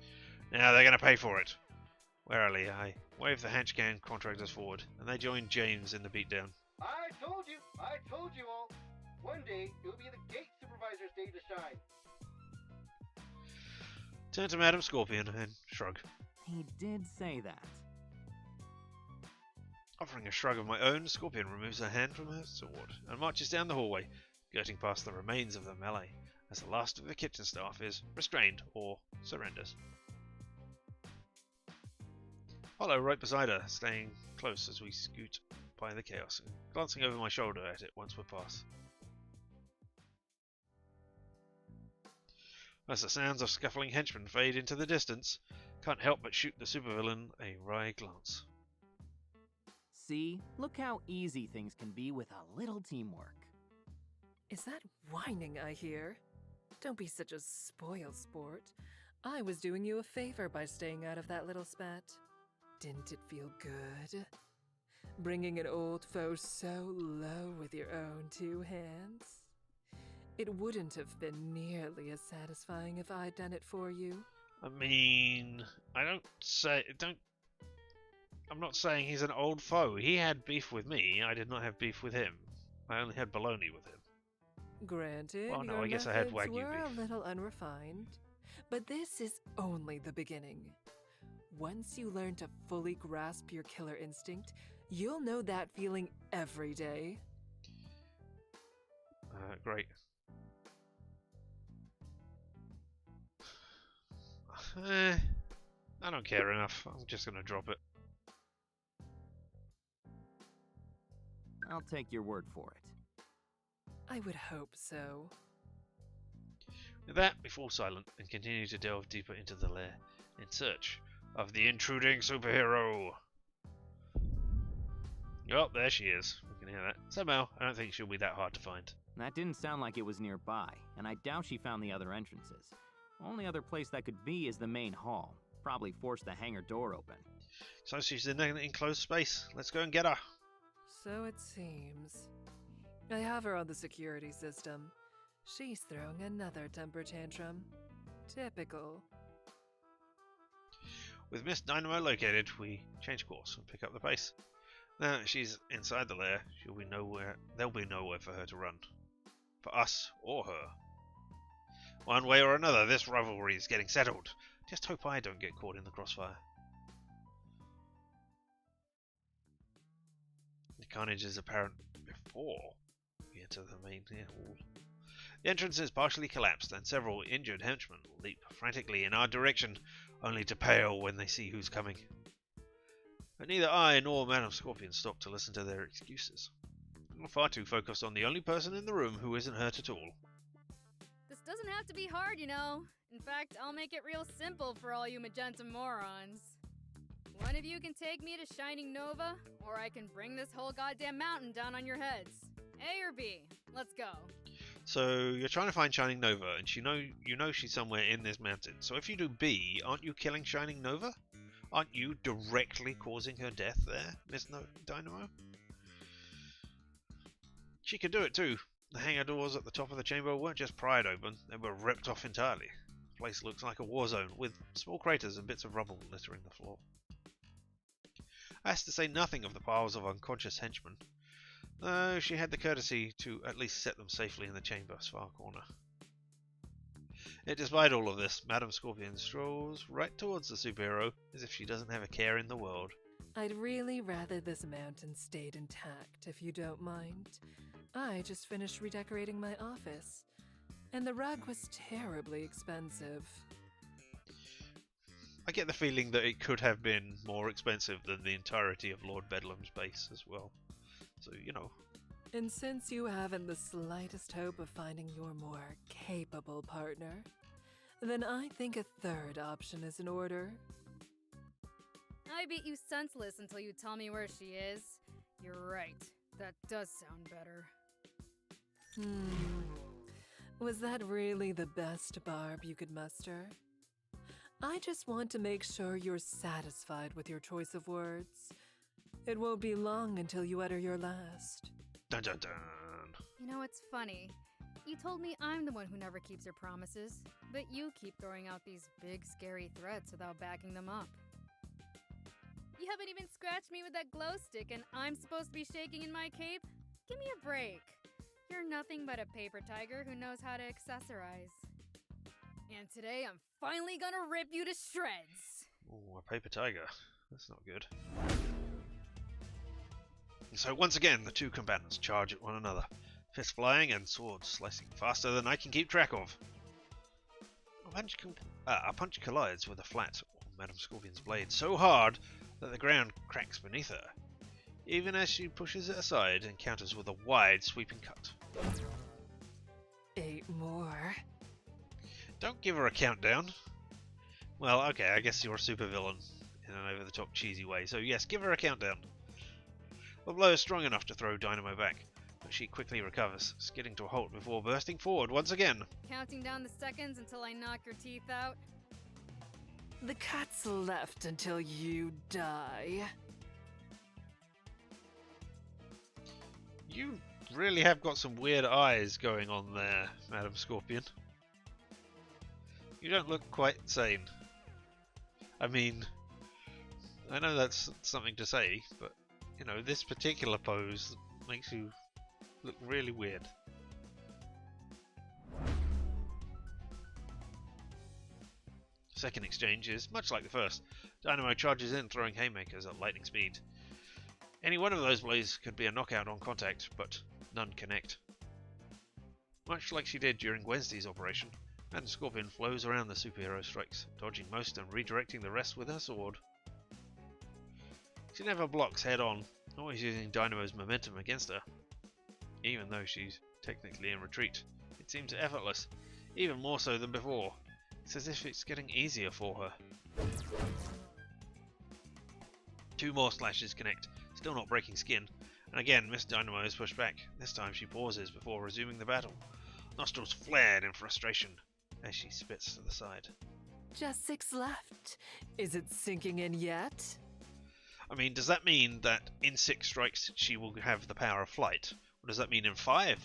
Now they're going to pay for it. Warily, I wave the Henchman contractors forward, and they join James in the beatdown. I told you all. One day, it'll be the gate supervisor's day to shine. Turn to Madam Scorpion and shrug. He did say that. Offering a shrug of my own, Scorpion removes her hand from her sword and marches down the hallway, skirting past the remains of the melee, as the last of the kitchen staff is restrained or surrenders. Follow right beside her, staying close as we scoot by the chaos, and glancing over my shoulder at it once we're past. As the sounds of scuffling henchmen fade into the distance, can't help but shoot the supervillain a wry glance. See? Look how easy things can be with a little teamwork. Is that whining I hear? Don't be such a spoil sport. I was doing you a favor by staying out of that little spat. Didn't it feel good? Bringing an old foe so low with your own two hands? It wouldn't have been nearly as satisfying if I'd done it for you. I mean, I'm not saying he's an old foe. He had beef with me. I did not have beef with him. I only had baloney with him. Granted, Well, no, your I guess I had methods Wagyu were beef. a little unrefined, but this is only the beginning. Once you learn to fully grasp your killer instinct, you'll know that feeling every day. Great. I don't care enough. I'm just gonna drop it. I'll take your word for it. I would hope so. With that, we fall silent and continue to delve deeper into the lair in search of the intruding superhero. Oh, there she is. We can hear that. Somehow, I don't think she'll be that hard to find. That didn't sound like it was nearby, and I doubt she found the other entrances. Only other place that could be is the main hall. Probably forced the hangar door open. So she's in an enclosed space. Let's go and get her. So it seems. I have her on the security system. She's throwing another temper tantrum. Typical. With Miss Dynamo located, we change course and pick up the pace. Now that she's inside the lair, there'll be nowhere for her to run. For us or her. One way or another, this rivalry is getting settled. Just hope I don't get caught in the crossfire. The carnage is apparent before we enter the main hall. The entrance is partially collapsed, and several injured henchmen leap frantically in our direction, only to pale when they see who's coming. But neither I nor Madame Scorpion stop to listen to their excuses. I'm far too focused on the only person in the room who isn't hurt at all. This doesn't have to be hard, you know. In fact, I'll make it real simple for all you magenta morons. One of you can take me to Shining Nova, or I can bring this whole goddamn mountain down on your heads. A or B? Let's go. So you're trying to find Shining Nova, and you know she's somewhere in this mountain. So if you do B, aren't you killing Shining Nova? Aren't you directly causing her death there, Miss Dynamo? She could do it too. The hangar doors at the top of the chamber weren't just pried open, they were ripped off entirely. The place looks like a war zone, with small craters and bits of rubble littering the floor. As to say nothing of the piles of unconscious henchmen, though she had the courtesy to at least set them safely in the chamber's far corner. Yet despite all of this, Madame Scorpion strolls right towards the superhero as if she doesn't have a care in the world. I'd really rather this mountain stayed intact, if you don't mind. I just finished redecorating my office, and the rug was terribly expensive. I get the feeling that it could have been more expensive than the entirety of Lord Bedlam's base as well. So, you know. And since you haven't the slightest hope of finding your more capable partner, then I think a third option is in order. I beat you senseless until you tell me where she is. You're right. That does sound better. Was that really the best barb you could muster? I just want to make sure you're satisfied with your choice of words. It won't be long until you utter your last. Dun dun dun. You know, it's funny. You told me I'm the one who never keeps her promises, but you keep throwing out these big, scary threats without backing them up. You haven't even scratched me with that glow stick, and I'm supposed to be shaking in my cape? Give me a break. You're nothing but a paper tiger who knows how to accessorize. And today I'm finally gonna rip you to shreds. Ooh, a paper tiger. That's not good. And so once again, the two combatants charge at one another, fists flying and swords slicing faster than I can keep track of. A punch collides with a flat of Madame Scorpion's blade so hard that the ground cracks beneath her, even as she pushes it aside and counters with a wide, sweeping cut. 8 more. Don't give her a countdown. Well, okay, I guess you're a supervillain in an over-the-top cheesy way, so yes, give her a countdown. The blow is strong enough to throw Dynamo back, but she quickly recovers, skidding to a halt before bursting forward once again. Counting down the seconds until I knock your teeth out. The cat's left until you die. You really have got some weird eyes going on there, Madam Scorpion. You don't look quite sane. I mean, I know that's something to say, but, you know, this particular pose makes you look really weird. Second exchange is much like the first. Dynamo charges in, throwing haymakers at lightning speed. Any one of those blows could be a knockout on contact, but none connect. Much like she did during Wednesday's operation, Madam Scorpion flows around the superhero strikes, dodging most and redirecting the rest with her sword. She never blocks head-on, always using Dynamo's momentum against her. Even though she's technically in retreat, it seems effortless, even more so than before. It's as if it's getting easier for her. Two more slashes connect, still not breaking skin, and again Miss Dynamo is pushed back. This time she pauses before resuming the battle. Nostrils flared in frustration as she spits to the side. Just 6 left. Is it sinking in yet? I mean, does that mean that in 6 strikes she will have the power of flight? Or does that mean in 5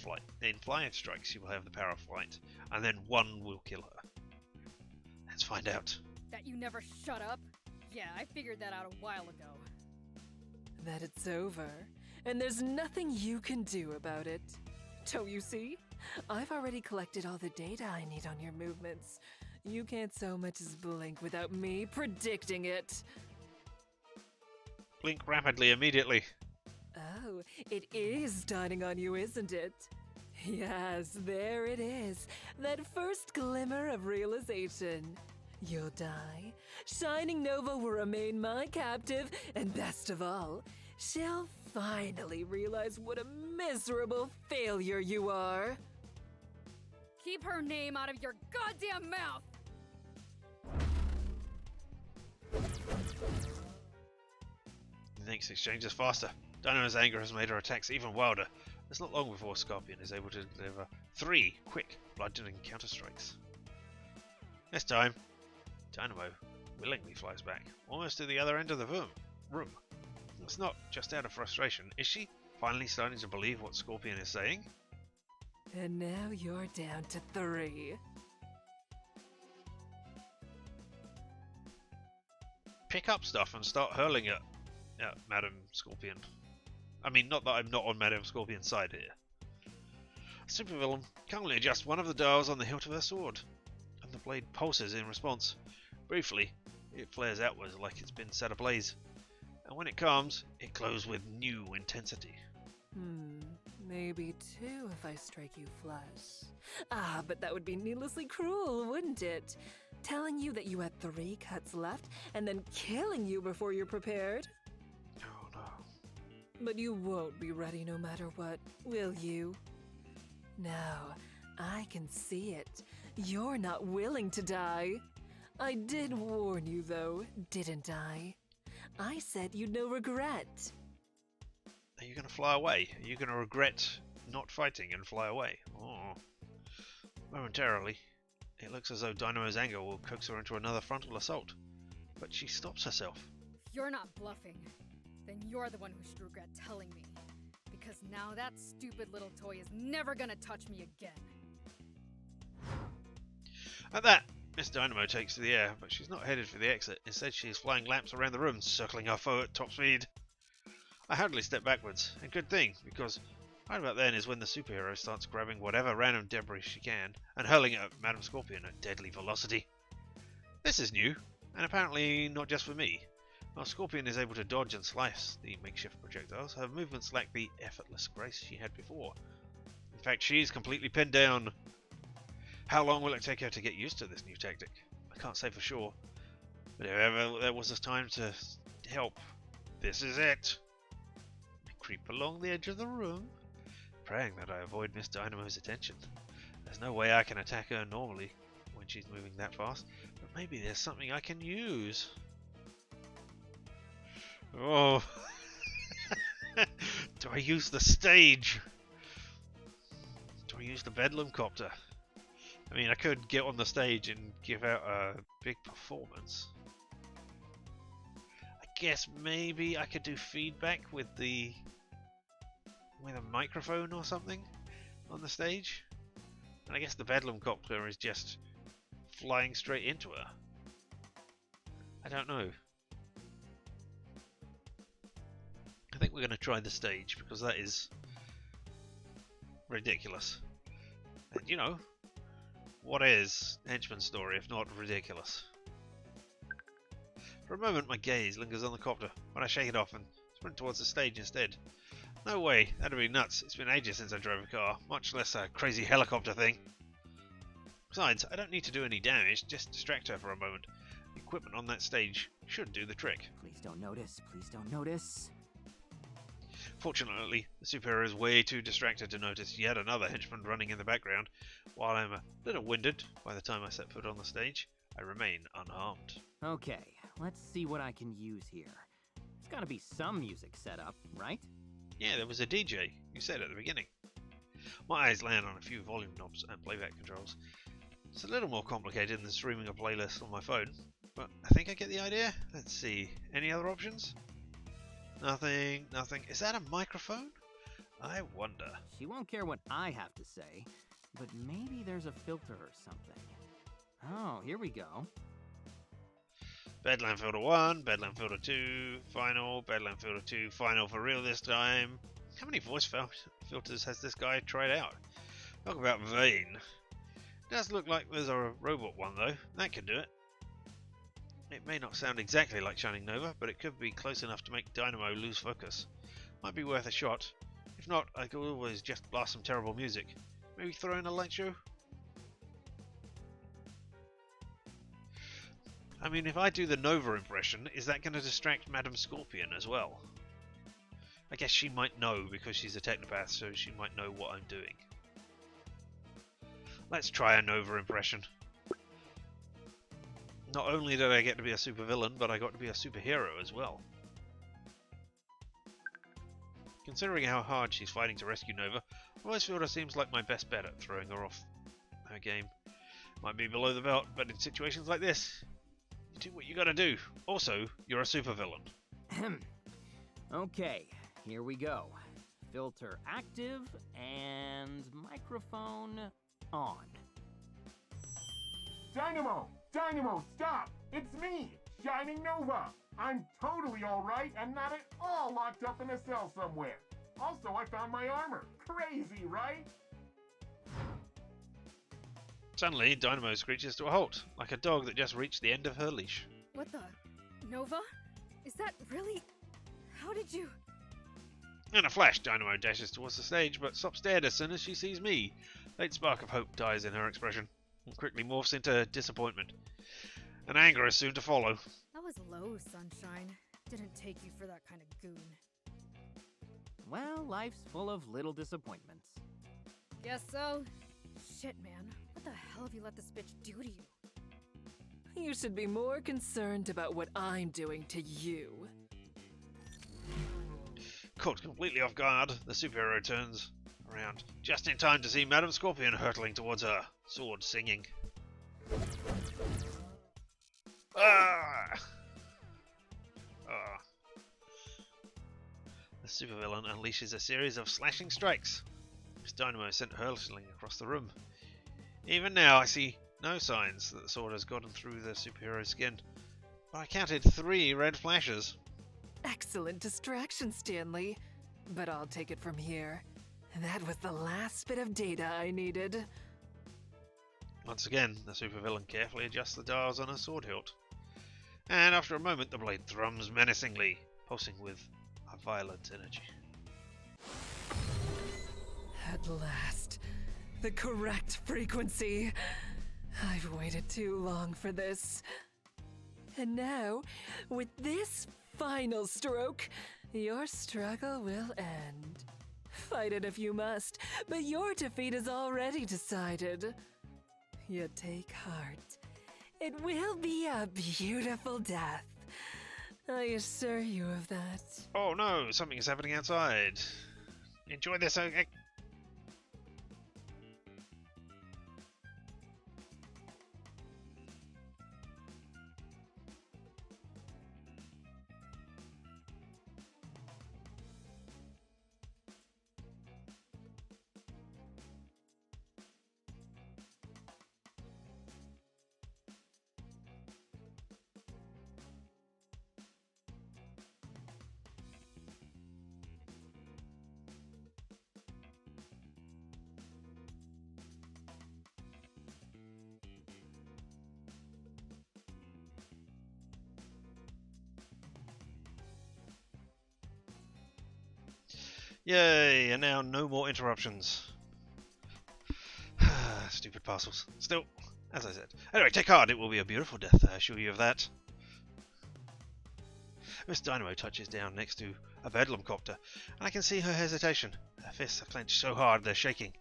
strikes she will have the power of flight, and then 1 will kill her? Let's find out. That you never shut up? Yeah, I figured that out a while ago. That it's over, and there's nothing you can do about it. Don't you see? I've already collected all the data I need on your movements. You can't so much as blink without me predicting it. Blink rapidly immediately. Oh, it is dawning on you, isn't it? Yes, there it is. That first glimmer of realization. You'll die. Shining Nova will remain my captive, and best of all, she'll finally realize what a miserable failure you are. Keep her name out of your goddamn mouth! The next exchange is faster. Dynamo's anger has made her attacks even wilder. It's not long before Scorpion is able to deliver 3 quick, bludgeoning counter-strikes. This time, Dynamo willingly flies back, almost to the other end of the room. It's not just out of frustration. Is she finally starting to believe what Scorpion is saying? And now you're down to 3. Pick up stuff and start hurling it at Madam Scorpion. I mean, not that I'm not on Madam Scorpion's side here. Supervillain calmly adjusts one of the dials on the hilt of her sword, and the blade pulses in response. Briefly, it flares outwards like it's been set ablaze, and when it calms, it glows with new intensity. Maybe 2 if I strike you flush. Ah, but that would be needlessly cruel, wouldn't it? Telling you that you had 3 cuts left, and then killing you before you're prepared? Oh no. But you won't be ready no matter what, will you? No, I can see it. You're not willing to die. I did warn you though, didn't I? I said you'd no regret. Are you going to fly away? Are you going to regret not fighting and fly away? Oh. Momentarily, it looks as though Dynamo's anger will coax her into another frontal assault, but she stops herself. If you're not bluffing, then you're the one who should regret telling me. Because now that stupid little toy is never gonna touch me again. At that, Miss Dynamo takes to the air, but she's not headed for the exit. Instead, she is flying laps around the room, circling her foe at top speed. I hurriedly step backwards, and good thing, because right about then is when the superhero starts grabbing whatever random debris she can, and hurling it at Madam Scorpion at deadly velocity. This is new, and apparently not just for me. While Scorpion is able to dodge and slice the makeshift projectiles, her movements lack the effortless grace she had before. In fact, she's completely pinned down. How long will it take her to get used to this new tactic? I can't say for sure, but if ever there was a time to help, this is it. I creep along the edge of the room, praying that I avoid Miss Dynamo's attention. There's no way I can attack her normally when she's moving that fast, but maybe there's something I can use. Oh, Do I use the stage? Do I use the Bedlam copter? I mean, I could get on the stage and give out a big performance. I guess maybe I could do feedback with a microphone or something on the stage. And I guess the Bedlam copter is just flying straight into her. I don't know. I think we're going to try the stage because that is ridiculous. And you know, what is Henchman Story if not ridiculous? For a moment my gaze lingers on the copter when I shake it off and sprint towards the stage instead. No way, that'd be nuts. It's been ages since I drove a car, much less a crazy helicopter thing. Besides, I don't need to do any damage, just distract her for a moment. The equipment on that stage should do the trick. Please don't notice. Please don't notice. Fortunately, the superhero is way too distracted to notice yet another henchman running in the background. While I'm a little winded by the time I set foot on the stage, I remain unharmed. Okay, let's see what I can use here. There's gotta be some music set up, right? Yeah, there was a DJ, you said at the beginning. My eyes land on a few volume knobs and playback controls. It's a little more complicated than streaming a playlist on my phone, but I think I get the idea. Let's see, any other options? Nothing, nothing. Is that a microphone? I wonder. She won't care what I have to say, but maybe there's a filter or something. Oh, here we go. Bedlam Filter 1, Bedlam Filter 2, Final, Bedlam Filter 2, Final for real this time. How many voice filters has this guy tried out? Talk about vain. Does look like there's a robot one though. That could do it. It may not sound exactly like Shining Nova, but it could be close enough to make Dynamo lose focus. Might be worth a shot. If not, I could always just blast some terrible music. Maybe throw in a light show? I mean, if I do the Nova impression, is that going to distract Madam Scorpion as well? I guess she might know because she's a technopath, so she might know what I'm doing. Let's try a Nova impression. Not only did I get to be a supervillain, but I got to be a superhero as well. Considering how hard she's fighting to rescue Nova, Voice Filter seems like my best bet at throwing her off her game. Might be below the belt, but in situations like this, you do what you gotta do. Also, you're a supervillain. Okay, here we go. Filter active and microphone on. Dynamo! Dynamo, stop! It's me, Shining Nova! I'm totally alright and not at all locked up in a cell somewhere. Also, I found my armor. Crazy, right? Suddenly, Dynamo screeches to a halt, like a dog that just reached the end of her leash. What the? Nova? Is that really? How did you? In a flash, Dynamo dashes towards the stage, but stops dead as soon as she sees me. Late spark of hope dies in her expression, and quickly morphs into disappointment. And anger is soon to follow. That was low, Sunshine. Didn't take you for that kind of goon. Well, life's full of little disappointments. Guess so. Shit, man. What the hell have you let this bitch do to you? You should be more concerned about what I'm doing to you. Caught completely off guard, the superhero turns around, just in time to see Madam Scorpion hurtling towards her, sword singing. Ah! Ah. The supervillain unleashes a series of slashing strikes. This dynamo sent hurtling across the room. Even now, I see no signs that the sword has gotten through the superhero's skin. But I counted 3 red flashes. Excellent distraction, Stanley. But I'll take it from here. That was the last bit of data I needed. Once again, the supervillain carefully adjusts the dials on her sword hilt. And after a moment, the blade thrums menacingly, pulsing with a violent energy. At last. The correct frequency. I've waited too long for this. And now, with this final stroke, your struggle will end. Fight it if you must, but your defeat is already decided. You take heart. It will be a beautiful death. I assure you of that. Oh no, something is happening outside. Enjoy this. Yay, and now no more interruptions. Stupid parcels. Still, as I said. Anyway, take heart, it will be a beautiful death, I assure you of that. Miss Dynamo touches down next to a bedlam copter, and I can see her hesitation. Her fists are clenched so hard they're shaking.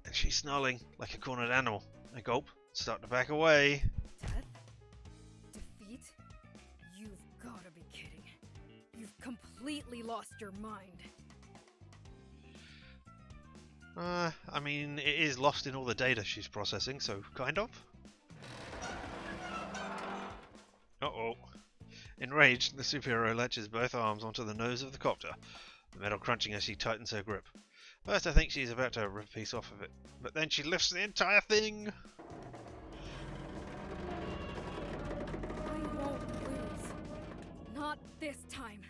And she's snarling like a cornered animal. I gulp, start to back away. Death? Defeat? You've gotta be kidding. You've completely lost your mind. I mean, it is lost in all the data she's processing, so kind of. Uh-oh. Enraged, the superhero latches both arms onto the nose of the copter, the metal crunching as she tightens her grip. First I think she's about to rip a piece off of it, but then she lifts the entire thing! I won't lose. Not this time.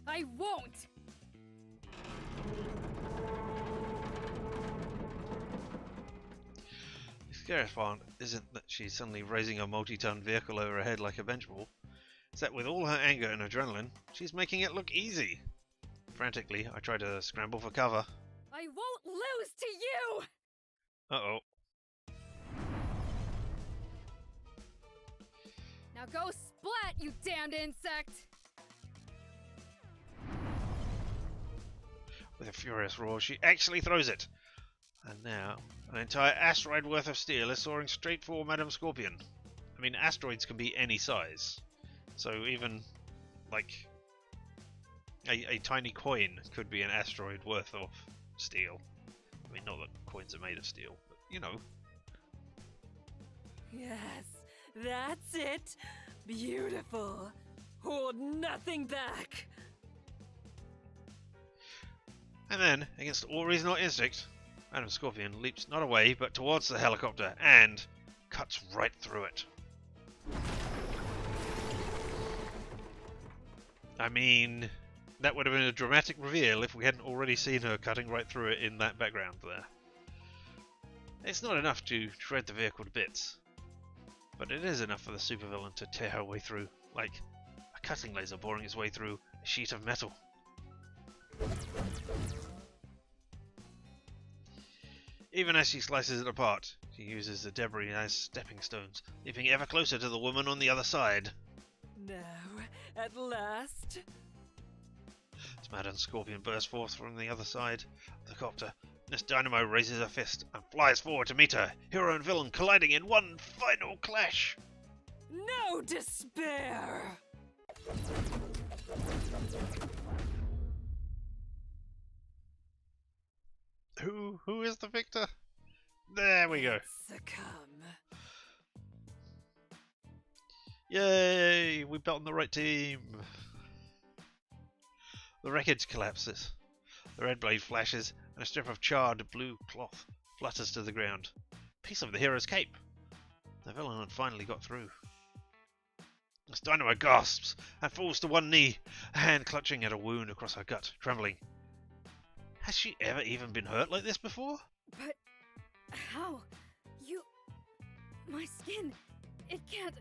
I won't! The scariest part isn't that she's suddenly raising a multi-ton vehicle over her head like a bench ball. It's that with all her anger and adrenaline, she's making it look easy. Frantically, I try to scramble for cover. I won't lose to you! Uh-oh. Now go splat, you damned insect! With a furious roar, she actually throws it. And now, an entire asteroid worth of steel is soaring straight for Madame Scorpion. I mean, asteroids can be any size. So even, like, a tiny coin could be an asteroid worth of steel. I mean, not that coins are made of steel, but, you know. Yes, that's it. Beautiful. Hold nothing back. And then, against all reason or instinct, Madame Scorpion leaps not away, but towards the helicopter, and cuts right through it. I mean, that would have been a dramatic reveal if we hadn't already seen her cutting right through it in that background there. It's not enough to shred the vehicle to bits, but it is enough for the supervillain to tear her way through, like a cutting laser boring its way through a sheet of metal. Even as she slices it apart, she uses the debris as stepping stones, leaping ever closer to the woman on the other side. Now, at last. As Madame Scorpion bursts forth from the other side of the copter, Miss Dynamo raises her fist and flies forward to meet her, hero and villain colliding in one final clash. No despair! Who is the victor? There we go. Succumb. Yay! We bet on the right team. The wreckage collapses. The red blade flashes, and a strip of charred blue cloth flutters to the ground. Piece of the hero's cape. The villain had finally got through. Miss Dynamo gasps and falls to one knee, a hand clutching at a wound across her gut, trembling. Has she ever even been hurt like this before? But how? My skin, it can't...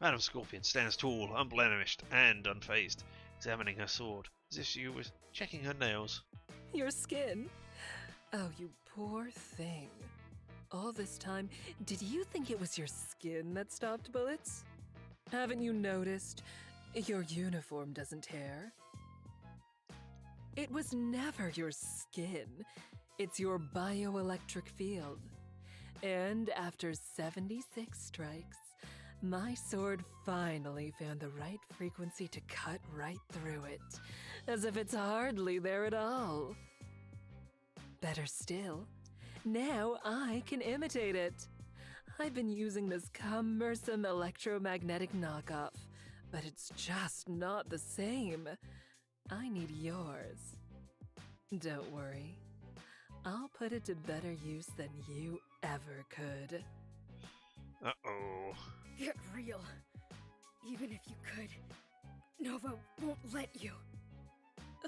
Madame Scorpion stands tall, unblemished and unfazed, examining her sword, as if she was checking her nails. Your skin? Oh, you poor thing. All this time, did you think it was your skin that stopped bullets? Haven't you noticed? Your uniform doesn't tear. It was never your skin. It's your bioelectric field. And after 76 strikes, my sword finally found the right frequency to cut right through it. as if it's hardly there at all. Better still, now I can imitate it. I've been using this cumbersome electromagnetic knockoff, but it's just not the same. I need yours. Don't worry. I'll put it to better use than you ever could. Uh-oh. Get real. Even if you could, Nova won't let you.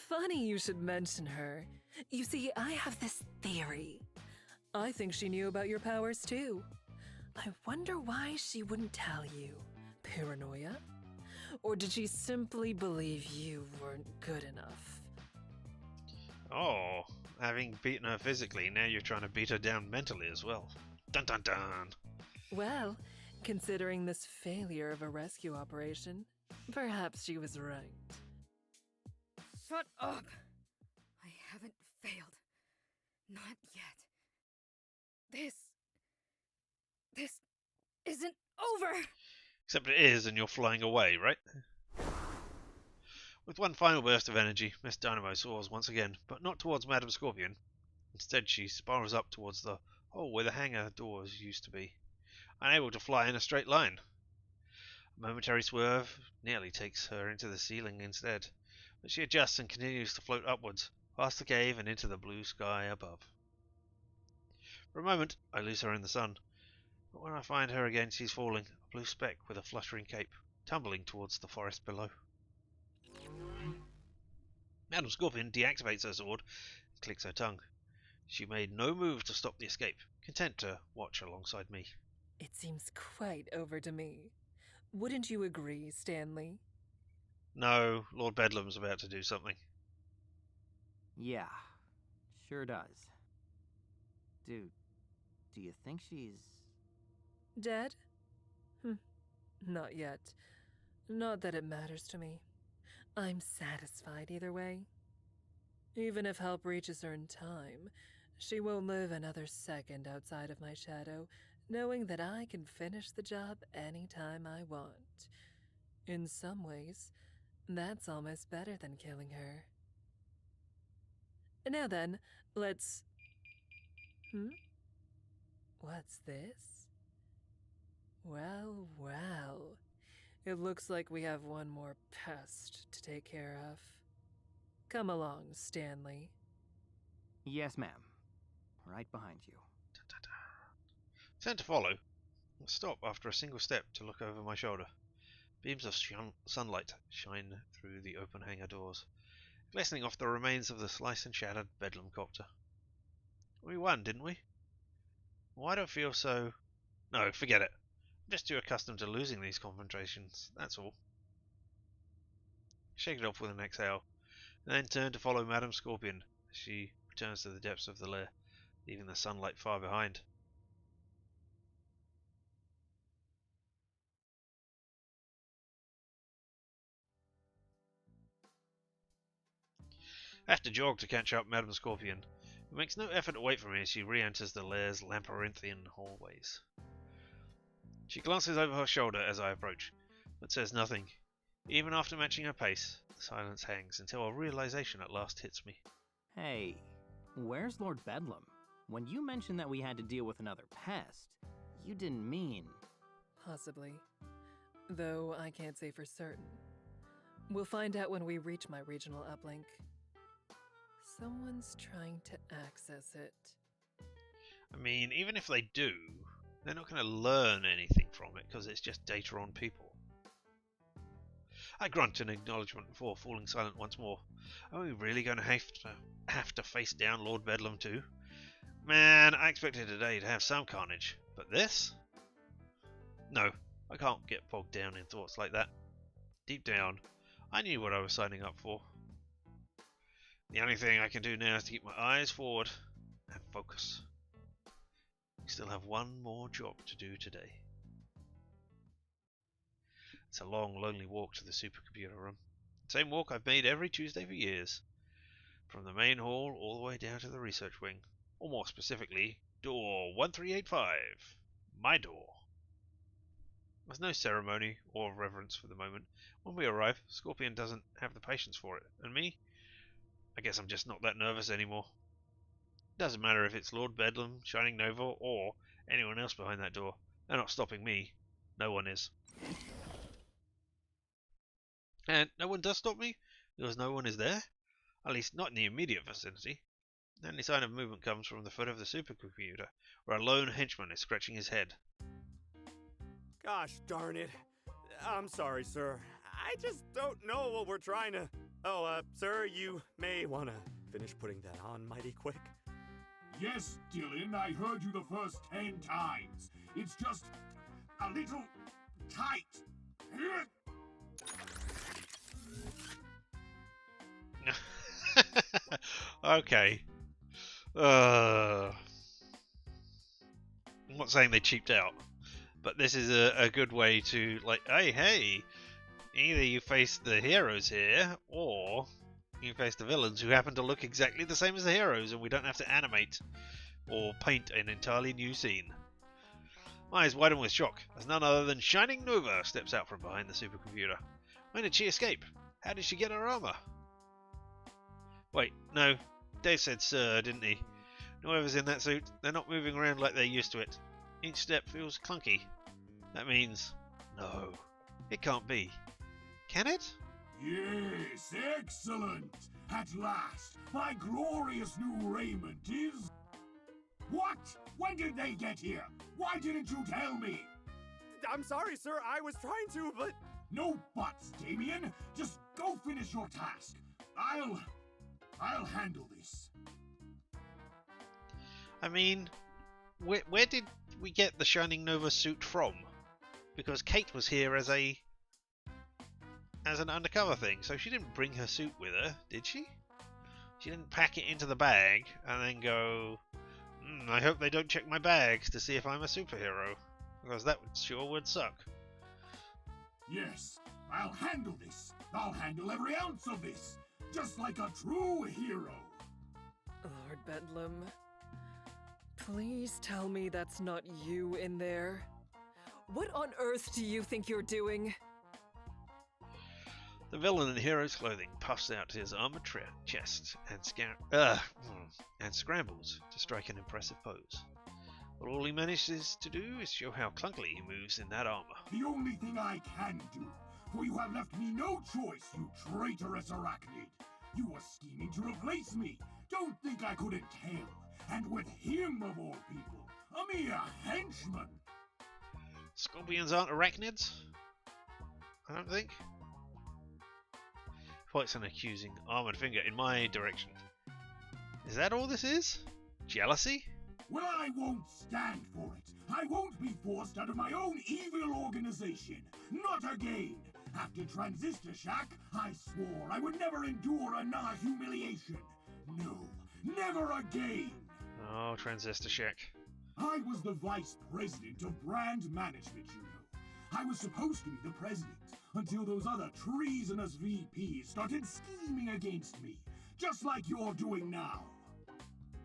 Funny you should mention her. You see, I have this theory. I think she knew about your powers too. I wonder why she wouldn't tell you. Paranoia? Or did she simply believe you weren't good enough? Oh, having beaten her physically, now you're trying to beat her down mentally as well. Dun dun dun! Well, considering this failure of a rescue operation, perhaps she was right. Shut up! I haven't failed. Not yet. This isn't over! Except it is, and you're flying away, right? With one final burst of energy, Miss Dynamo soars once again, but not towards Madame Scorpion. Instead, she spirals up towards the hole where the hangar doors used to be, unable to fly in a straight line. A momentary swerve nearly takes her into the ceiling instead, but she adjusts and continues to float upwards, past the cave and into the blue sky above. For a moment, I lose her in the sun, but when I find her again, she's falling, a blue speck with a fluttering cape, tumbling towards the forest below. Madame Scorpion deactivates her sword and clicks her tongue. She made no move to stop the escape, content to watch alongside me. It seems quite over to me. Wouldn't you agree, Stanley? No, Lord Bedlam's about to do something. Yeah, sure does. Dude, do you think she's... Dead? Not yet. Not that it matters to me. I'm satisfied either way. Even if help reaches her in time, she won't live another second outside of my shadow, knowing that I can finish the job anytime I want. In some ways, that's almost better than killing her. Now then, let's... What's this? Well, well. It looks like we have one more pest to take care of. Come along, Stanley. Yes, ma'am. Right behind you. Tend to follow. I stop after a single step to look over my shoulder. Beams of sunlight shine through the open hangar doors, glistening off the remains of the sliced and shattered Bedlam copter. We won, didn't we? Why do I feel so... No, forget it. I'm just too accustomed to losing these confrontations, that's all. Shake it off with an exhale, and then turn to follow Madame Scorpion as she returns to the depths of the lair, leaving the sunlight far behind. I have to jog to catch up Madame Scorpion, who makes no effort to wait for me as she re-enters the lair's labyrinthian hallways. She glances over her shoulder as I approach, but says nothing. Even after matching her pace, the silence hangs until a realization at last hits me. Hey, where's Lord Bedlam? When you mentioned that we had to deal with another pest, you didn't mean... Possibly. Though I can't say for certain. We'll find out when we reach my regional uplink. Someone's trying to access it. I mean, even if they do, they're not going to learn anything from it because it's just data on people. I grunt in acknowledgement before falling silent once more. Are we really going to have to face down Lord Bedlam too? Man, I expected today to have some carnage, but this? No, I can't get bogged down in thoughts like that. Deep down, I knew what I was signing up for. The only thing I can do now is to keep my eyes forward and focus. We still have one more job to do today. It's a long, lonely walk to the supercomputer room. Same walk I've made every Tuesday for years. From the main hall all the way down to the research wing. Or more specifically, door 1385. My door. There's no ceremony or reverence for the moment. When we arrive, Scorpion doesn't have the patience for it. And me? I guess I'm just not that nervous anymore. Doesn't matter if it's Lord Bedlam, Shining Nova, or anyone else behind that door. They're not stopping me. No one is. And no one does stop me, because no one is there? At least not in the immediate vicinity. The only sign of movement comes from the foot of the supercomputer, where a lone henchman is scratching his head. Gosh darn it. I'm sorry, sir. I just don't know what we're trying to... Oh, sir, you may want to finish putting that on mighty quick. Yes, Dylan, I heard you the first 10 times. It's just a little tight. Okay. I'm not saying they cheaped out, but this is a good way to, like, hey, either you face the heroes here, or you face the villains who happen to look exactly the same as the heroes, and we don't have to animate or paint an entirely new scene. My eyes widen with shock, as none other than Shining Nova steps out from behind the supercomputer. When did she escape? How did she get her armor? Wait, no. Dave said sir, didn't he? Whoever's in that suit, they're not moving around like they're used to it. Each step feels clunky. That means... no. It can't be. Can it? Yes, excellent. At last, my glorious new raiment is... What? When did they get here? Why didn't you tell me? I'm sorry, sir. I was trying to, but... No buts, Damien. Just go finish your task. I'll handle this. I mean, where did we get the Shining Nova suit from? Because Kate was here as an undercover thing, so she didn't bring her suit with her, did she? She didn't pack it into the bag and then go, I hope they don't check my bags to see if I'm a superhero, because that sure would suck. Yes, I'll handle this. I'll handle every ounce of this, just like a true hero. Lord Bedlam, please tell me that's not you in there. What on earth do you think you're doing? The villain in hero's clothing puffs out his armored chest and scrambles to strike an impressive pose. But all he manages to do is show how clunkily he moves in that armor. The only thing I can do, for you have left me no choice, you traitorous arachnid. You were scheming to replace me. Don't think I couldn't tell. And with him, of all people, a mere henchman. Scorpions aren't arachnids? I don't think. Points an accusing armored finger in my direction. Is that all this is? Jealousy? Well, I won't stand for it. I won't be forced out of my own evil organization. Not again. After Transistor Shack, I swore I would never endure another humiliation. No, never again. Oh, Transistor Shack. I was the vice president of brand management, you know. I was supposed to be the president until those other treasonous VPs started scheming against me, just like you're doing now.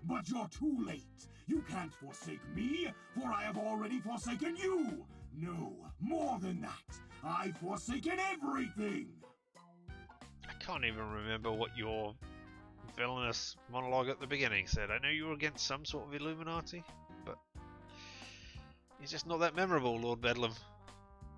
But you're too late. You can't forsake me, for I have already forsaken you. No, more than that. I've forsaken everything. I can't even remember what your villainous monologue at the beginning said. I know you were against some sort of Illuminati, but it's just not that memorable, Lord Bedlam.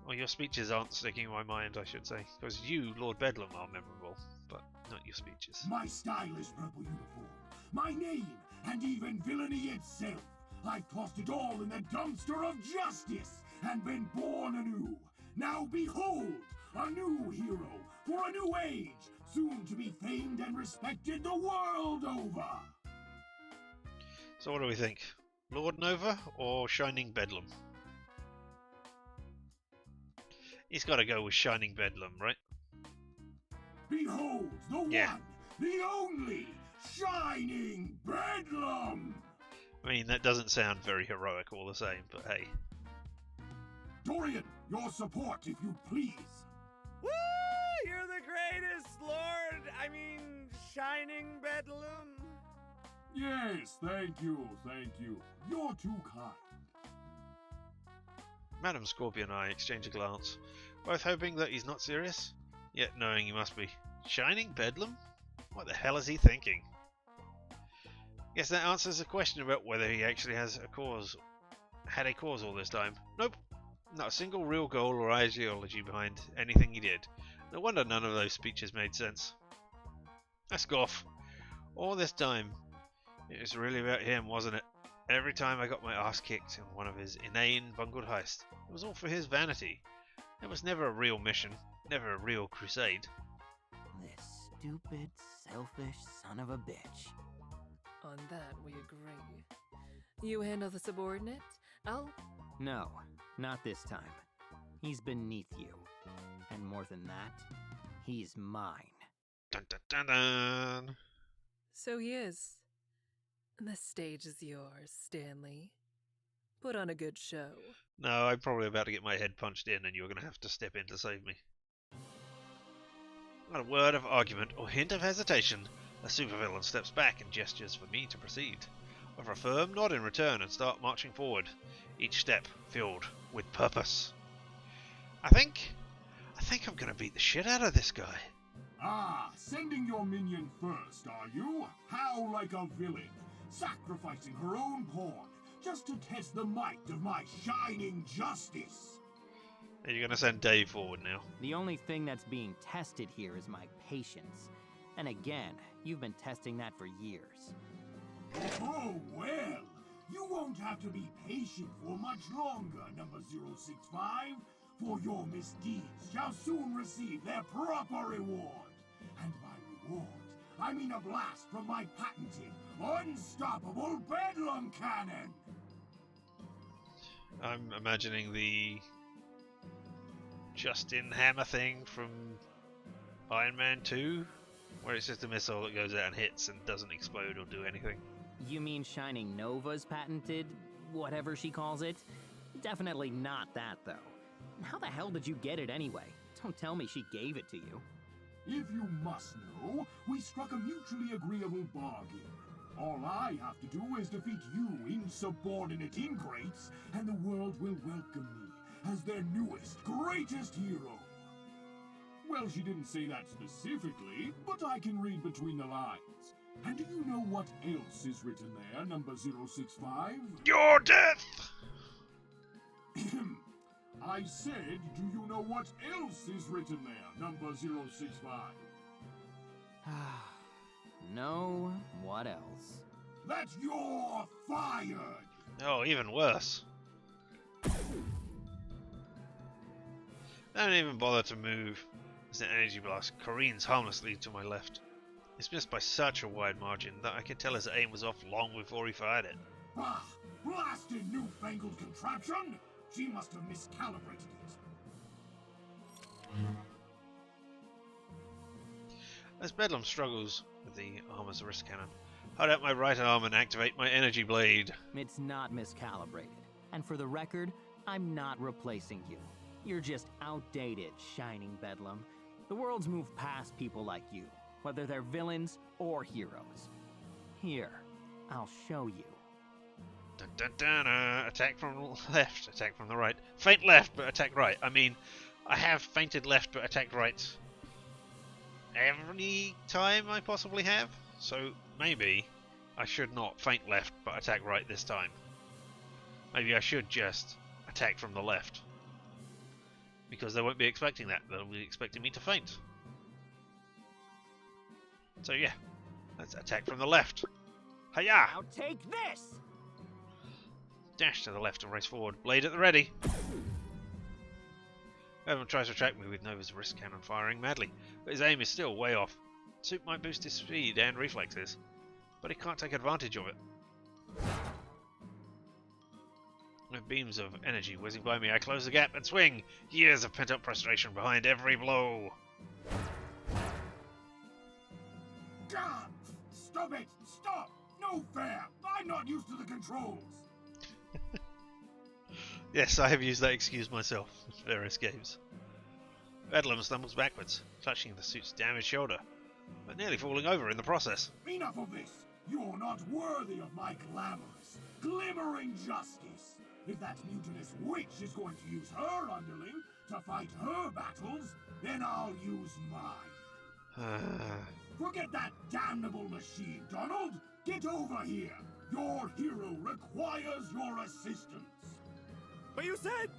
Or your speeches aren't sticking in my mind, I should say. Because you, Lord Bedlam, are memorable, but not your speeches. My stylish purple uniform, my name, and even villainy itself. I've tossed it all in the dumpster of justice and been born anew. Now behold, a new hero for a new age, soon to be famed and respected the world over. So what do we think? Lord Nova or Shining Bedlam? He's got to go with Shining Bedlam, right? Behold, the one, the only, Shining Bedlam! I mean, that doesn't sound very heroic all the same, but hey. Dorian, your support, if you please. Woo! You're the greatest, Lord! Shining Bedlam! Yes, thank you, thank you. You're too kind. Madam Scorpion and I exchange a glance, both hoping that he's not serious, yet knowing he must be. Shining Bedlam? What the hell is he thinking? Guess that answers the question about whether he actually had a cause all this time. Nope. Not a single real goal or ideology behind anything he did. No wonder none of those speeches made sense. Let's go off. All this time, it was really about him, wasn't it? Every time I got my ass kicked in one of his inane, bungled heists, it was all for his vanity. It was never a real mission, never a real crusade. This stupid, selfish son of a bitch. On that, we agree. You handle the subordinate? No, not this time. He's beneath you. And more than that, he's mine. Dun dun dun dun! So he is. The stage is yours, Stanley. Put on a good show. No, I'm probably about to get my head punched in and you're going to have to step in to save me. Not a word of argument or hint of hesitation, a supervillain steps back and gestures for me to proceed. Offer a firm nod in return and start marching forward, each step filled with purpose. I think I'm going to beat the shit out of this guy. Ah, sending your minion first, are you? How like a villain, sacrificing her own pawn, just to test the might of my shining justice. Are you going to send Dave forward now? The only thing that's being tested here is my patience. And again, you've been testing that for years. Oh, well, you won't have to be patient for much longer, number 065, for your misdeeds shall soon receive their proper reward. And by reward, I mean a blast from my patented, unstoppable bedlam cannon! I'm imagining the Justin Hammer thing from Iron Man 2, where it's just a missile that goes out and hits and doesn't explode or do anything. You mean Shining Nova's patented, whatever she calls it? Definitely not that, though. How the hell did you get it anyway? Don't tell me she gave it to you. If you must know, we struck a mutually agreeable bargain. All I have to do is defeat you insubordinate ingrates, and the world will welcome me as their newest, greatest hero. Well, she didn't say that specifically, but I can read between the lines. And do you know what else is written there, number 065? Your death! I said, do you know what else is written there, number 065? No, what else? That you're fired! Oh, even worse. Don't even bother to move as the energy blast careens harmlessly to my left. It's missed by such a wide margin that I could tell his aim was off long before he fired it. Ah, blasted newfangled contraption! She must have miscalibrated it. As Bedlam struggles with the armor's wrist cannon, hold out my right arm and activate my energy blade. It's not miscalibrated. And for the record, I'm not replacing you. You're just outdated, Shining Bedlam. The world's moved past people like you, whether they're villains or heroes. Here, I'll show you. Dun, dun, dun, attack from the left, attack from the right. Feint left, but attack right. I mean, I have feinted left, but attacked right every time I possibly have. So maybe I should not feint left, but attack right this time. Maybe I should just attack from the left. Because they won't be expecting that. They'll be expecting me to feint. So yeah, let's attack from the left. Hiya! Now take this! Dash to the left and race forward. Blade at the ready. Everyone tries to track me with Nova's wrist cannon firing madly, but his aim is still way off. Suit might boost his speed and reflexes, but he can't take advantage of it. With beams of energy whizzing by me, I close the gap and swing. Years of pent-up frustration behind every blow. God! Stop it! Stop! No fair! I'm not used to the controls! Yes, I have used that excuse myself in various games. Bedlam stumbles backwards, clutching the suit's damaged shoulder, but nearly falling over in the process. Enough of this! You're not worthy of my glamorous, glimmering justice! If that mutinous witch is going to use her underling to fight her battles, then I'll use mine. Forget that damnable machine, Donald! Get over here! Your hero requires your assistance! But you said...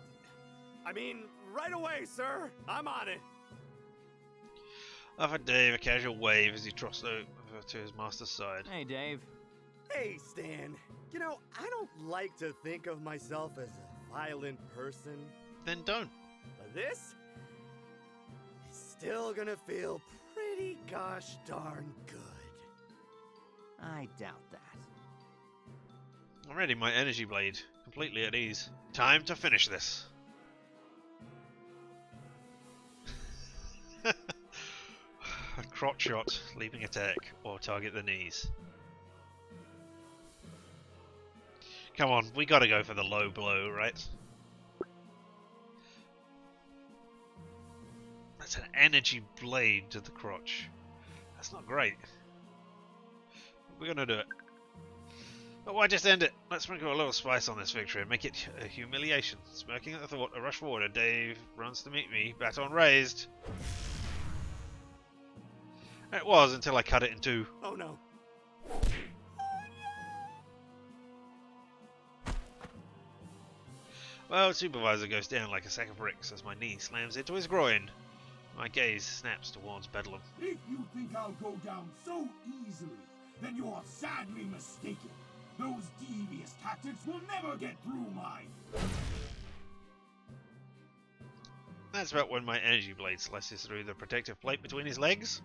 I mean, right away, sir. I'm on it. Offered Dave a casual wave as he trots over to his master's side. Hey, Dave. Hey, Stan. You know, I don't like to think of myself as a violent person. Then don't. But this is still gonna feel pretty gosh darn good. I doubt that. I'm ready my energy blade, completely at ease. Time to finish this. A crotch shot, leaping attack, or target the knees. Come on, we gotta go for the low blow, right? That's an energy blade to the crotch. That's not great. We're gonna do it. But why just end it? Let's sprinkle a little spice on this victory and make it a humiliation. Smirking at the thought, I rush forward and Dave runs to meet me, baton raised. It was until I cut it in two. Oh no. Well, Supervisor goes down like a sack of bricks as my knee slams into his groin. My gaze snaps towards Bedlam. If you think I'll go down so easily, then you're sadly mistaken. Those devious tactics will never get through mine. That's about when my energy blade slices through the protective plate between his legs.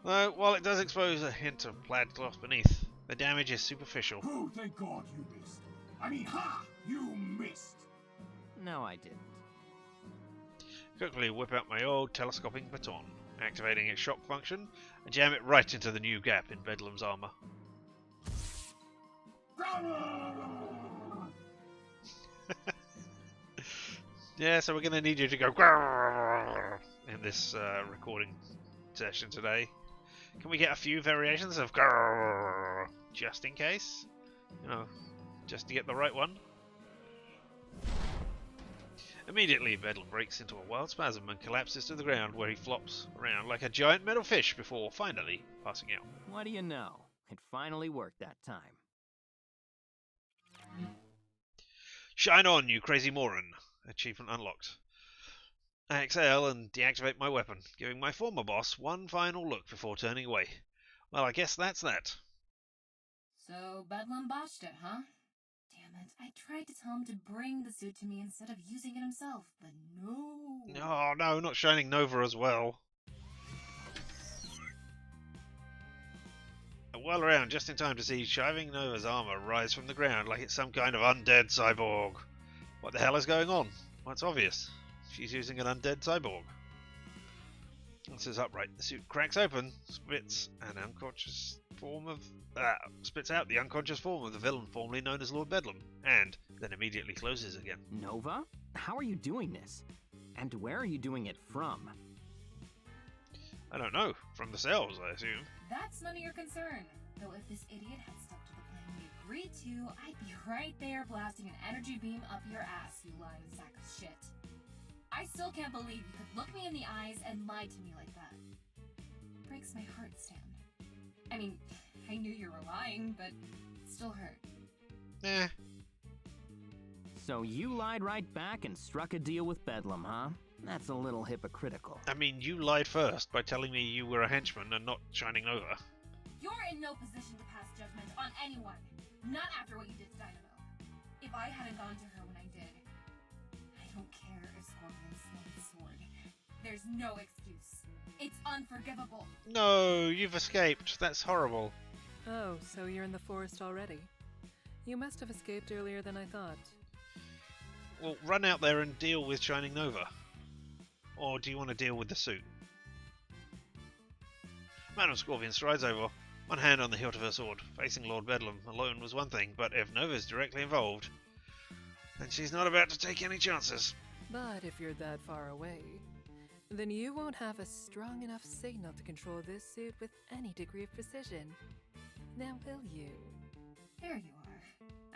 Though, while it does expose a hint of plaid cloth beneath, the damage is superficial. Oh, thank God you missed. I mean, ha! You missed! No, I didn't. Quickly whip out my old telescoping baton, activating its shock function, and jam it right into the new gap in Bedlam's armor. Yeah, so we're going to need you to go in this recording session today. Can we get a few variations of just in case? You know, just to get the right one? Immediately, Bedlam breaks into a wild spasm and collapses to the ground where he flops around like a giant metal fish before finally passing out. What do you know? It finally worked that time. Shine on, you crazy moron! Achievement unlocked. I exhale and deactivate my weapon, giving my former boss one final look before turning away. Well, I guess that's that. So, Bedlam botched it, huh? Damn it, I tried to tell him to bring the suit to me instead of using it himself, but no. Oh no, not Shining Nova as well. I whirl around just in time to see Shining Nova's armor rise from the ground like it's some kind of undead cyborg. What the hell is going on? Well, it's obvious. She's using an undead cyborg. This is upright. The suit cracks open, spits out the unconscious form of the villain formerly known as Lord Bedlam, and then immediately closes again. Nova? How are you doing this? And where are you doing it from? I don't know. From the cells, I assume. That's none of your concern. Though if this idiot had stuck to the plan we agreed to, I'd be right there blasting an energy beam up your ass, you lying sack of shit. I still can't believe you could look me in the eyes and lie to me like that. Breaks my heart, Stan. I mean, I knew you were lying, but it still hurt. Eh. So you lied right back and struck a deal with Bedlam, huh? That's a little hypocritical. I mean, you lied first by telling me you were a henchman and not Shining Nova. You're in no position to pass judgment on anyone. Not after what you did to Dynamo. If I hadn't gone to her when I did, I don't care if Scorpion swung his sword. There's no excuse. It's unforgivable. No, you've escaped. That's horrible. Oh, so you're in the forest already. You must have escaped earlier than I thought. Well, run out there and deal with Shining Nova. Or do you want to deal with the suit? Madam Scorpion strides over, one hand on the hilt of her sword. Facing Lord Bedlam alone was one thing, but if Nova's directly involved, then she's not about to take any chances. But if you're that far away, then you won't have a strong enough signal to control this suit with any degree of precision. Now will you? There you are.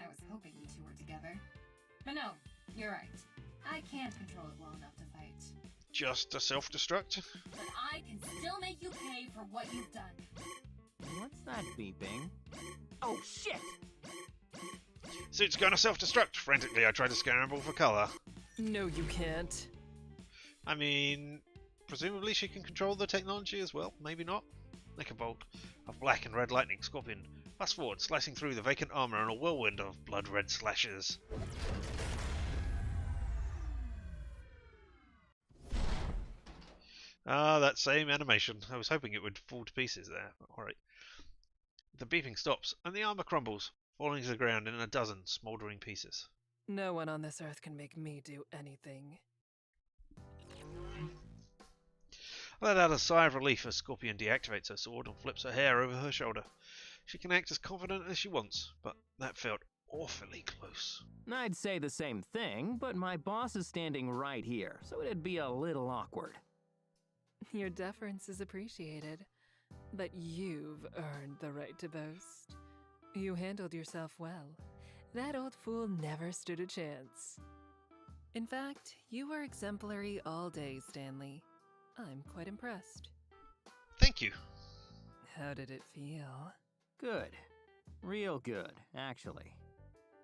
I was hoping you two were together. But no, you're right. I can't control it well enough to fight. Just a self-destruct? But I can still make you pay for what you've done. What's that beeping? Oh, shit! Suit's gonna self-destruct. Frantically, I try to scramble for cover. No, you can't. I mean, presumably she can control the technology as well. Maybe not. Like a bolt of black and red lightning scorpion. Fast forward, slicing through the vacant armor in a whirlwind of blood-red slashes. Ah, that same animation. I was hoping it would fall to pieces there. Alright. The beeping stops, and the armor crumbles, falling to the ground in a dozen smouldering pieces. No one on this earth can make me do anything. I let out a sigh of relief as Scorpion deactivates her sword and flips her hair over her shoulder. She can act as confident as she wants, but that felt awfully close. I'd say the same thing, but my boss is standing right here, so it'd be a little awkward. Your deference is appreciated, but you've earned the right to boast. You handled yourself well. That old fool never stood a chance. In fact, you were exemplary all day, Stanley. I'm quite impressed. Thank you. How did it feel? Good. Real good, actually.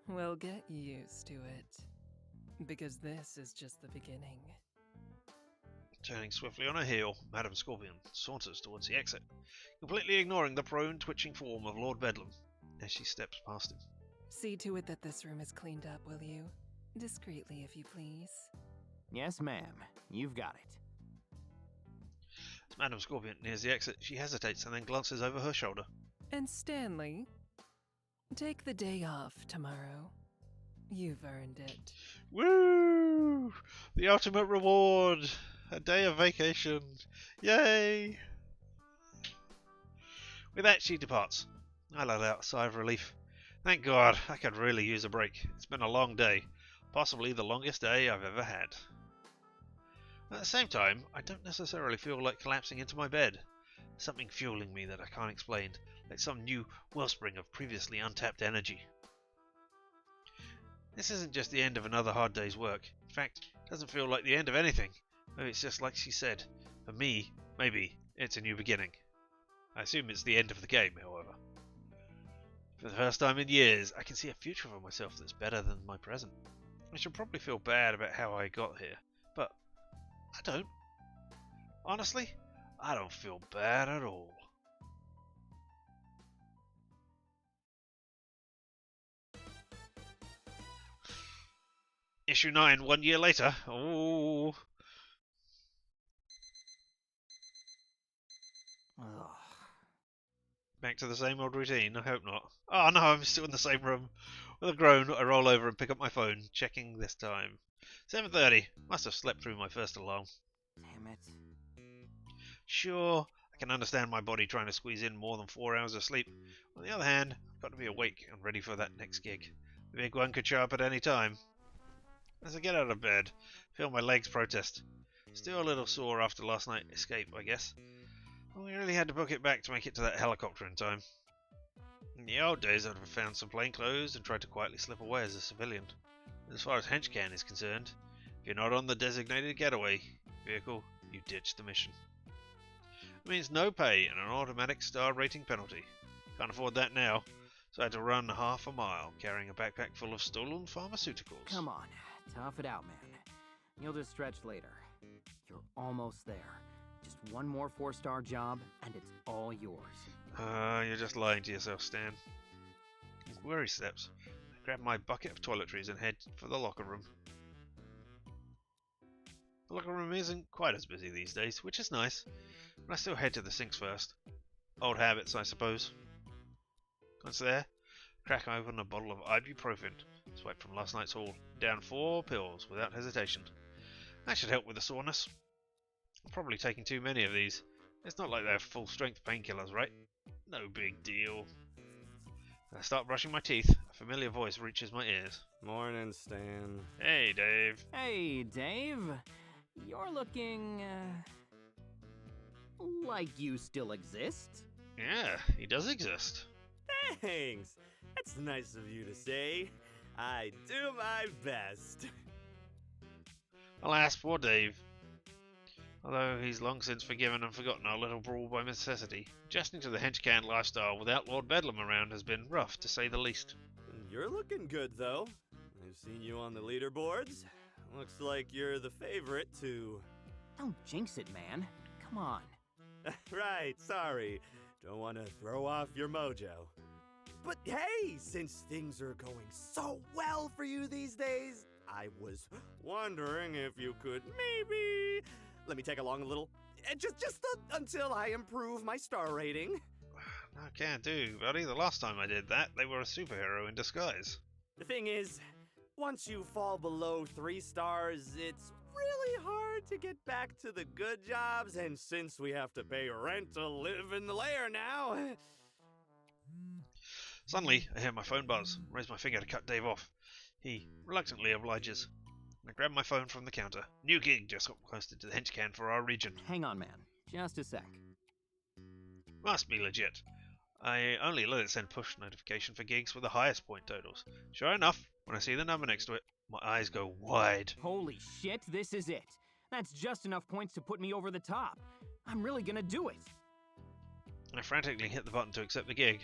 Well, get used to it. Because this is just the beginning. Turning swiftly on her heel, Madame Scorpion saunters towards the exit, completely ignoring the prone, twitching form of Lord Bedlam as she steps past him. See to it that this room is cleaned up, will you? Discreetly, if you please. Yes, ma'am. You've got it. As Madame Scorpion nears the exit, she hesitates and then glances over her shoulder. And Stanley, take the day off tomorrow. You've earned it. Woo! The ultimate reward! A day of vacation! Yay! With that, she departs. I let out a sigh of relief. Thank God, I could really use a break. It's been a long day. Possibly the longest day I've ever had. At the same time, I don't necessarily feel like collapsing into my bed. There's something fueling me that I can't explain, like some new wellspring of previously untapped energy. This isn't just the end of another hard day's work. In fact, it doesn't feel like the end of anything. Maybe it's just like she said. For me, maybe it's a new beginning. I assume it's the end of the game, however. For the first time in years, I can see a future for myself that's better than my present. I should probably feel bad about how I got here, but I don't. Honestly, I don't feel bad at all. Issue 9, 1 year later. Oh. Ugh. Back to the same old routine, I hope not. Oh no, I'm still in the same room. With a groan, I roll over and pick up my phone, checking this time. 7:30. Must have slept through my first alarm. Damn it. Sure, I can understand my body trying to squeeze in more than 4 hours of sleep. On the other hand, I've got to be awake and ready for that next gig. The big one could show up at any time. As I get out of bed, I feel my legs protest. Still a little sore after last night's escape, I guess. We really had to book it back to make it to that helicopter in time. In the old days, I'd have found some plain clothes and tried to quietly slip away as a civilian. As far as Henchman is concerned, if you're not on the designated getaway vehicle, you ditch the mission. It means no pay and an automatic star rating penalty. Can't afford that now, so I had to run half a mile carrying a backpack full of stolen pharmaceuticals. Come on, tough it out, man. You'll just stretch later. You're almost there. Just one more 4-star job, and it's all yours. You're just lying to yourself, Stan. With weary steps, I grab my bucket of toiletries and head for the locker room. The locker room isn't quite as busy these days, which is nice, but I still head to the sinks first. Old habits, I suppose. Once there, crack open a bottle of ibuprofen, swiped from last night's haul, down 4 pills without hesitation. That should help with the soreness. I'm probably taking too many of these. It's not like they're full-strength painkillers, right? No big deal. I start brushing my teeth. A familiar voice reaches my ears. Morning, Stan. Hey, Dave. Hey, Dave. You're looking... like you still exist. Yeah, he does exist. Thanks. That's nice of you to say. I do my best. Alas, poor Dave. Although he's long since forgiven and forgotten our little brawl by necessity, adjusting to the henchcan lifestyle without Lord Bedlam around has been rough, to say the least. You're looking good, though. I've seen you on the leaderboards. Looks like you're the favorite to... Don't jinx it, man. Come on. Right, sorry. Don't want to throw off your mojo. But hey, since things are going so well for you these days, I was wondering if you could maybe... Let me tag along a little. Until I improve my star rating. No, can't do, buddy. The last time I did that, they were a superhero in disguise. The thing is, once you fall below 3 stars, it's really hard to get back to the good jobs, and since we have to pay rent to live in the lair now... Suddenly, I hear my phone buzz, raise my finger to cut Dave off. He reluctantly obliges. I grab my phone from the counter. New gig just got posted to the henchcan for our region. Hang on, man. Just a sec. Must be legit. I only let it send push notification for gigs with the highest point totals. Sure enough, when I see the number next to it, my eyes go wide. Holy shit, this is it. That's just enough points to put me over the top. I'm really gonna do it. I frantically hit the button to accept the gig,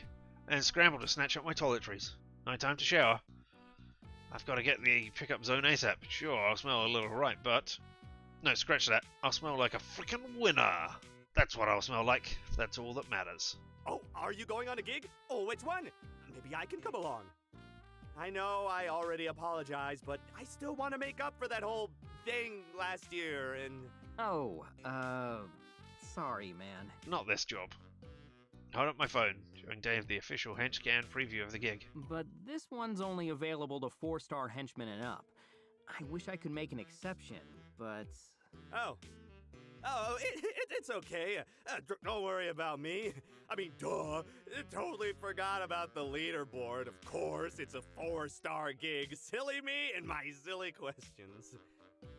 and scramble to snatch up my toiletries. No time to shower. I've got to get the pickup zone ASAP. Sure, I'll smell a little right, but... No, scratch that. I'll smell like a freaking winner. That's what I'll smell like. That's all that matters. Oh, are you going on a gig? Oh, which one? Maybe I can come along. I know I already apologized, but I still want to make up for that whole thing last year, and... Oh, sorry, man. Not this job. Hold up my phone, showing Dave the official henchcan preview of the gig. But this one's only available to 4-star henchmen and up. I wish I could make an exception, but... Oh, it's okay. Don't worry about me. I mean, duh. Totally forgot about the leaderboard. Of course, it's a 4-star gig. Silly me and my silly questions.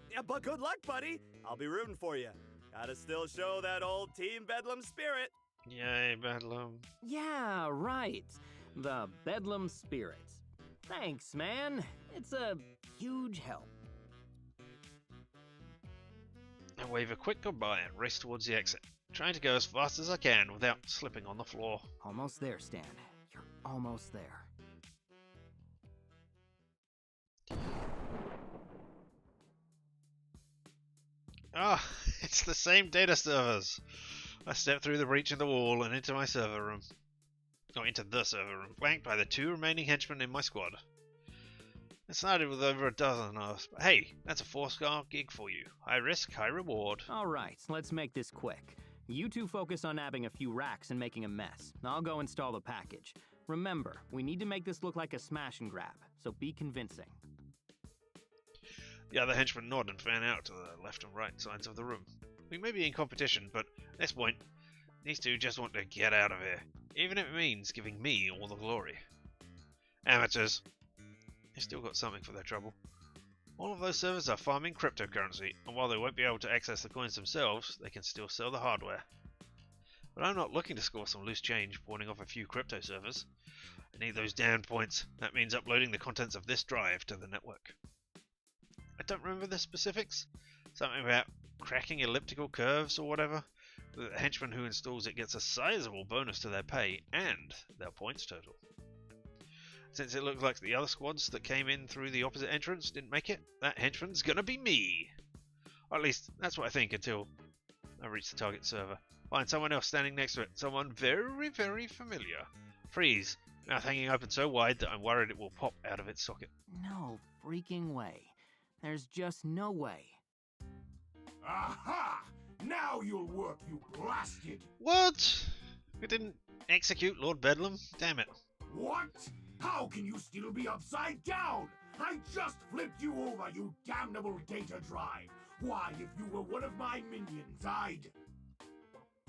Yeah, but good luck, buddy. I'll be rooting for you. Gotta still show that old Team Bedlam spirit. Yay, Bedlam. Yeah, right. The Bedlam spirit. Thanks, man. It's a huge help. I wave a quick goodbye and race towards the exit, trying to go as fast as I can without slipping on the floor. Almost there, Stan. You're almost there. Ah, it's the same data servers. I step through the breach in the wall and into my server room. Or into the server room, flanked by the 2 remaining henchmen in my squad. It started with over a dozen of us, but hey, that's a 4-star gig for you. High risk, high reward. Alright, let's make this quick. You two focus on nabbing a few racks and making a mess. I'll go install the package. Remember, we need to make this look like a smash and grab, so be convincing. The other henchmen nod and fan out to the left and right sides of the room. We may be in competition, but at this point, these two just want to get out of here, even if it means giving me all the glory. Amateurs. They've still got something for their trouble. All of those servers are farming cryptocurrency, and while they won't be able to access the coins themselves, they can still sell the hardware. But I'm not looking to score some loose change pawning off a few crypto servers. I need those damned points. That means uploading the contents of this drive to the network. I don't remember the specifics. Something about cracking elliptical curves or whatever. The henchman who installs it gets a sizable bonus to their pay and their points total. Since it looks like the other squads that came in through the opposite entrance didn't make it, that henchman's gonna be me! Or at least, that's what I think until I reach the target server. Find someone else standing next to it, someone very, very familiar. Freeze, mouth hanging open so wide that I'm worried it will pop out of its socket. No freaking way. There's just no way. Aha! Now you'll work, you blasted! What? We didn't execute Lord Bedlam? Damn it. What? How can you still be upside down? I just flipped you over, you damnable data drive! Why, if you were one of my minions, I'd...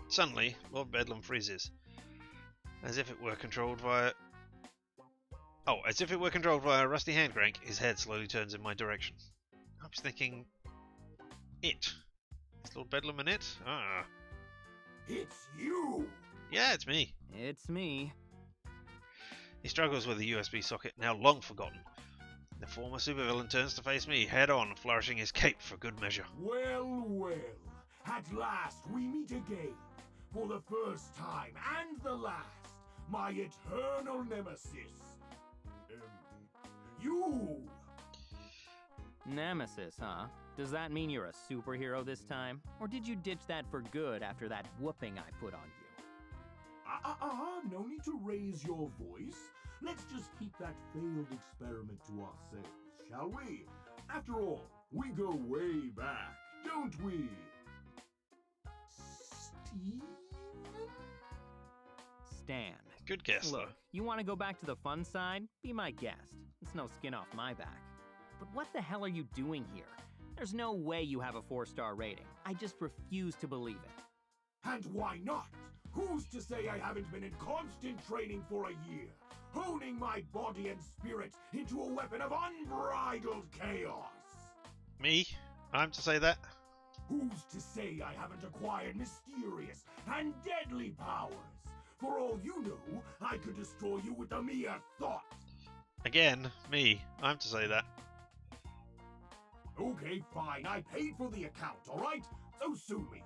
Suddenly, Lord Bedlam freezes. As if it were controlled via... Oh, as if it were controlled via a rusty hand crank, his head slowly turns in my direction. I was thinking... It. Is Lord Bedlam in it? Ah. It's you! Yeah, it's me. It's me. He struggles with the USB socket, now long forgotten. The former supervillain turns to face me, head on, flourishing his cape for good measure. Well, well. At last we meet again. For the first time and the last. My eternal nemesis. You! Nemesis, huh? Does that mean you're a superhero this time? Or did you ditch that for good after that whooping I put on you? No need to raise your voice. Let's just keep that failed experiment to ourselves, shall we? After all, we go way back, don't we? Steve? Stan. Good guess, Look, though. you want to go back to the fun side? Be my guest. It's no skin off my back. But what the hell are you doing here? There's no way you have a 4-star rating. I just refuse to believe it. And why not? Who's to say I haven't been in constant training for a year, honing my body and spirit into a weapon of unbridled chaos? Me? I'm to say that? Who's to say I haven't acquired mysterious and deadly powers? For all you know, I could destroy you with a mere thought. Again, me. I'm to say that. Okay, fine. I paid for the account, alright? So sue me.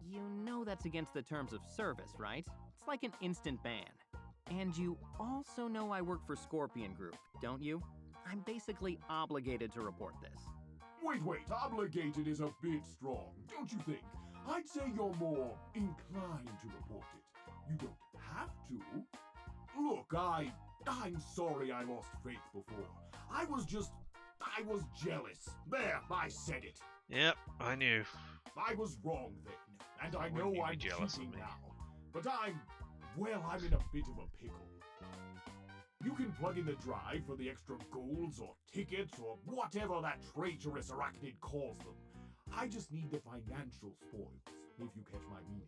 You know that's against the terms of service, right? It's like an instant ban. And you also know I work for Scorpion Group, don't you? I'm basically obligated to report this. Wait, obligated is a bit strong, don't you think? I'd say you're more inclined to report it. You don't have to. Look, I'm sorry I lost faith before. I was jealous. There, I said it. Yep, I knew. I was wrong then, and I Wouldn't know you be I'm jealous of cheating me? now. But I'm in a bit of a pickle. You can plug in the drive for the extra golds or tickets or whatever that traitorous arachnid calls them. I just need the financial spoils, if you catch my meaning.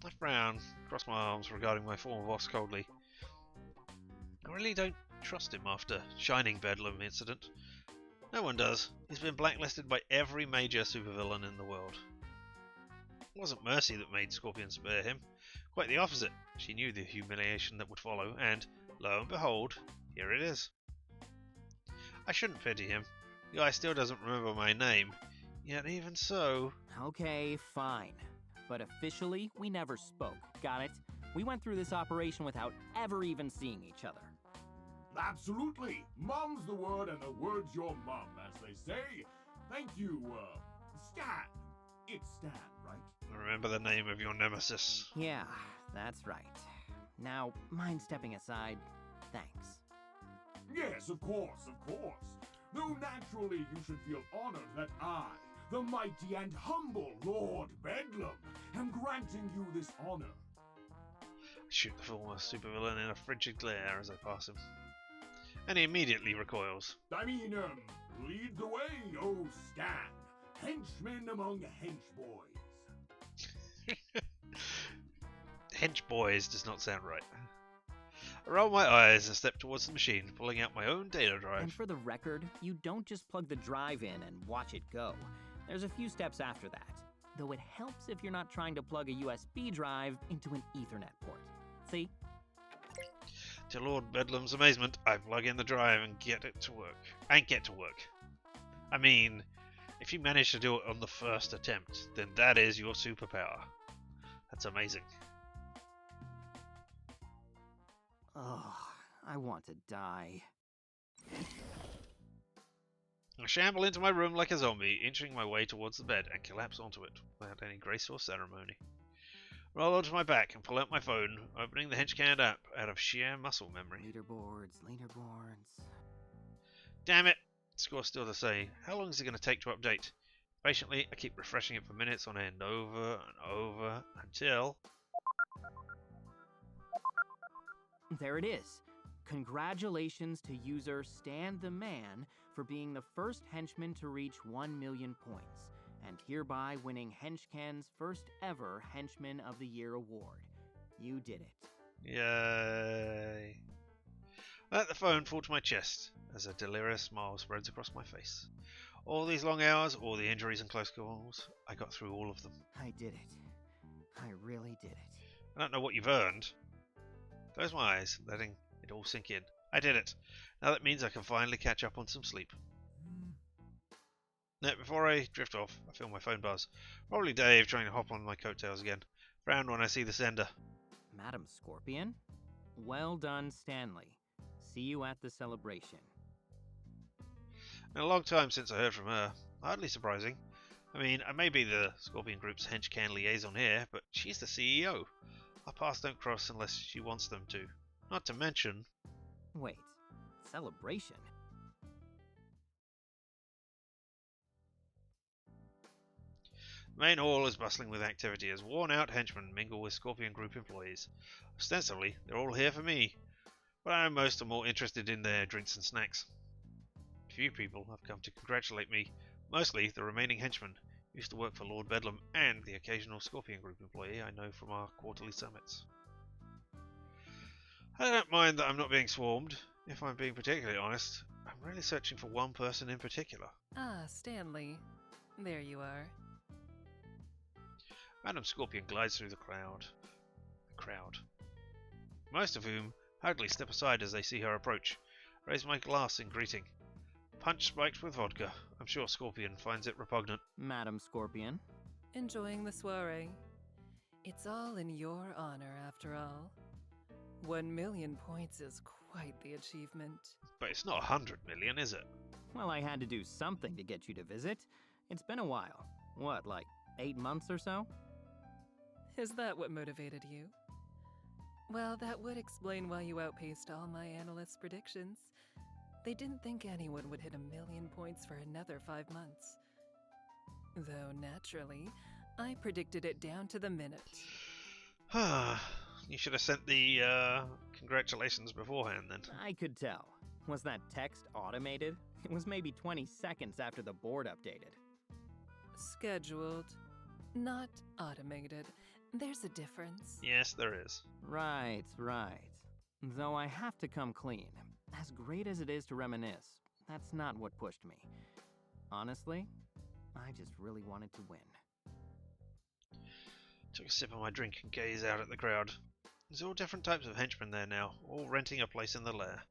I frown, cross my arms regarding my former boss coldly. I really don't trust him after Shining Bedlam incident. No one does. He's been blacklisted by every major supervillain in the world. It wasn't Mercy that made Scorpion spare him. Quite the opposite. She knew the humiliation that would follow, and, lo and behold, here it is. I shouldn't pity him. The guy still doesn't remember my name. Yet even so... Okay, fine. But officially, we never spoke. Got it? We went through this operation without ever even seeing each other. Absolutely. Mum's the word and the word's your mum, as they say. Thank you, Stan. It's Stan, right? Remember the name of your nemesis. Yeah, that's right. Now, mind stepping aside? Thanks. Yes, of course. Though naturally you should feel honored that I, the mighty and humble Lord Bedlam, am granting you this honor. I shoot the former supervillain in a frigid glare as I pass him. And he immediately recoils. Lead the way, oh Stan, henchman among henchboys. Henchboys does not sound right. I roll my eyes and step towards the machine, pulling out my own data drive. And for the record, you don't just plug the drive in and watch it go. There's a few steps after that, though it helps if you're not trying to plug a USB drive into an Ethernet port. See? To Lord Bedlam's amazement, I plug in the drive and get to work. I mean, if you manage to do it on the first attempt, then that is your superpower. That's amazing. Oh, I want to die. I shamble into my room like a zombie, inching my way towards the bed and collapse onto it without any grace or ceremony. Roll onto my back and pull out my phone, opening the Henchman app out of sheer muscle memory. Leaderboards. Damn it! Score still the same. How long is it going to take to update? Patiently, I keep refreshing it for minutes on end, over and over, until... There it is. Congratulations to user Stan the Man for being the first henchman to reach 1 million points, and hereby winning Henchman's first ever Henchman of the Year award. You did it. Yay. I let the phone fall to my chest as a delirious smile spreads across my face. All these long hours, all the injuries and close calls, I got through all of them. I did it. I really did it. I don't know what you've earned. Close my eyes, letting it all sink in. I did it. Now that means I can finally catch up on some sleep. Now, before I drift off, I feel my phone buzz. Probably Dave trying to hop on my coattails again. Frown when I see the sender. Madam Scorpion? Well done, Stanley. See you at the celebration. Been a long time since I heard from her. Hardly surprising. I mean, I may be the Scorpion Group's henchman liaison here, but she's the CEO. Our paths don't cross unless she wants them to. Not to mention... Wait, celebration? The main hall is bustling with activity as worn-out henchmen mingle with Scorpion Group employees. Ostensibly, they're all here for me, but I am most are more interested in their drinks and snacks. Few people have come to congratulate me, mostly the remaining henchmen who used to work for Lord Bedlam and the occasional Scorpion Group employee I know from our quarterly summits. I don't mind that I'm not being swarmed. If I'm being particularly honest, I'm really searching for one person in particular. Ah, Stanley. There you are. Madam Scorpion glides through the crowd. Most of whom hurriedly step aside as they see her approach. Raise my glass in greeting. Punch spiked with vodka. I'm sure Scorpion finds it repugnant. Madam Scorpion? Enjoying the soiree. It's all in your honor, after all. 1 million points is quite the achievement. But it's not 100 million, is it? Well, I had to do something to get you to visit. It's been a while. What, like 8 months or so? Is that what motivated you? Well, that would explain why you outpaced all my analysts' predictions. They didn't think anyone would hit 1 million points for another 5 months. Though, naturally, I predicted it down to the minute. You should have sent the congratulations beforehand then. I could tell. Was that text automated? It was maybe 20 seconds after the board updated. Scheduled, not automated. There's a difference. Yes, there is. Right. Though I have to come clean. As great as it is to reminisce, that's not what pushed me. Honestly, I just really wanted to win. Took a sip of my drink and gazed out at the crowd. There's all different types of henchmen there now, all renting a place in the lair.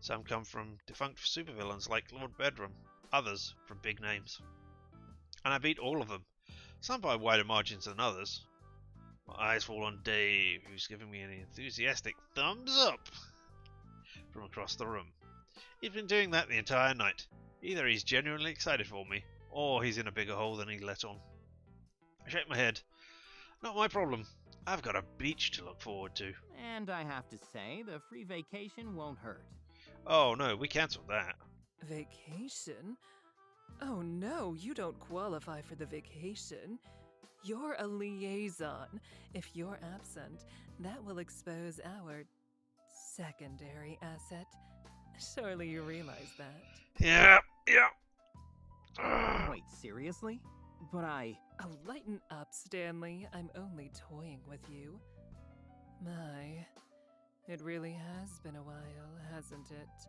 Some come from defunct supervillains like Lord Bedlam, others from big names. And I beat all of them, some by wider margins than others. My eyes fall on Dave, who's giving me an enthusiastic thumbs up from across the room. He's been doing that the entire night. Either he's genuinely excited for me, or he's in a bigger hole than he let on. I shake my head. Not my problem. I've got a beach to look forward to. And I have to say, the free vacation won't hurt. Oh no, we cancelled that. Vacation? Oh no, you don't qualify for the vacation. You're a liaison. If you're absent, that will expose our secondary asset. Surely you realize that. Yeah. Wait, seriously? But Oh, lighten up, Stanley. I'm only toying with you. My, it really has been a while, hasn't it?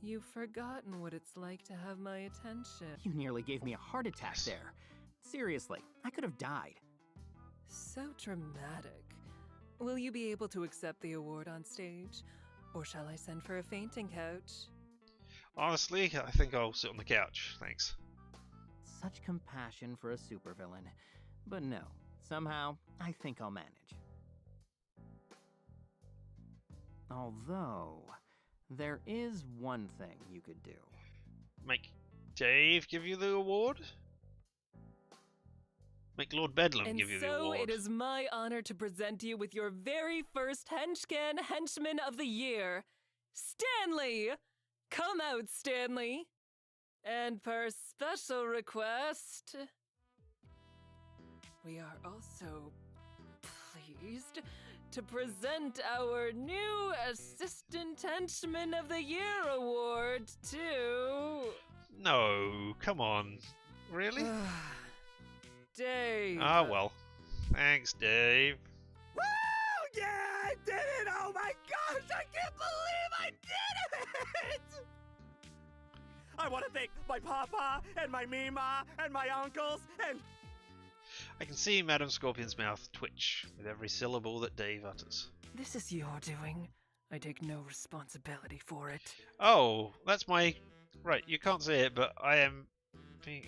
You've forgotten what it's like to have my attention. You nearly gave me a heart attack there. Seriously, I could have died. So dramatic. Will you be able to accept the award on stage? Or shall I send for a fainting couch? Honestly, I think I'll sit on the couch, thanks. Such compassion for a supervillain. But no, somehow, I think I'll manage. Although, there is one thing you could do. Make Dave give you the award? Make Lord Bedlam give you the award. And so it is my honor to present you with your very first Henchman of the Year, Stanley! Come out, Stanley! And per special request, we are also pleased to present our new Assistant Henchman of the Year award to... No, come on. Really? Dave. Ah, well. Thanks, Dave. Woo! Yeah, I did it! Oh my gosh, I can't believe I did it! I want to thank my papa and my mima and my uncles and... I can see Madam Scorpion's mouth twitch with every syllable that Dave utters. This is your doing. I take no responsibility for it. Oh, that's my... Right, you can't see it, but I am...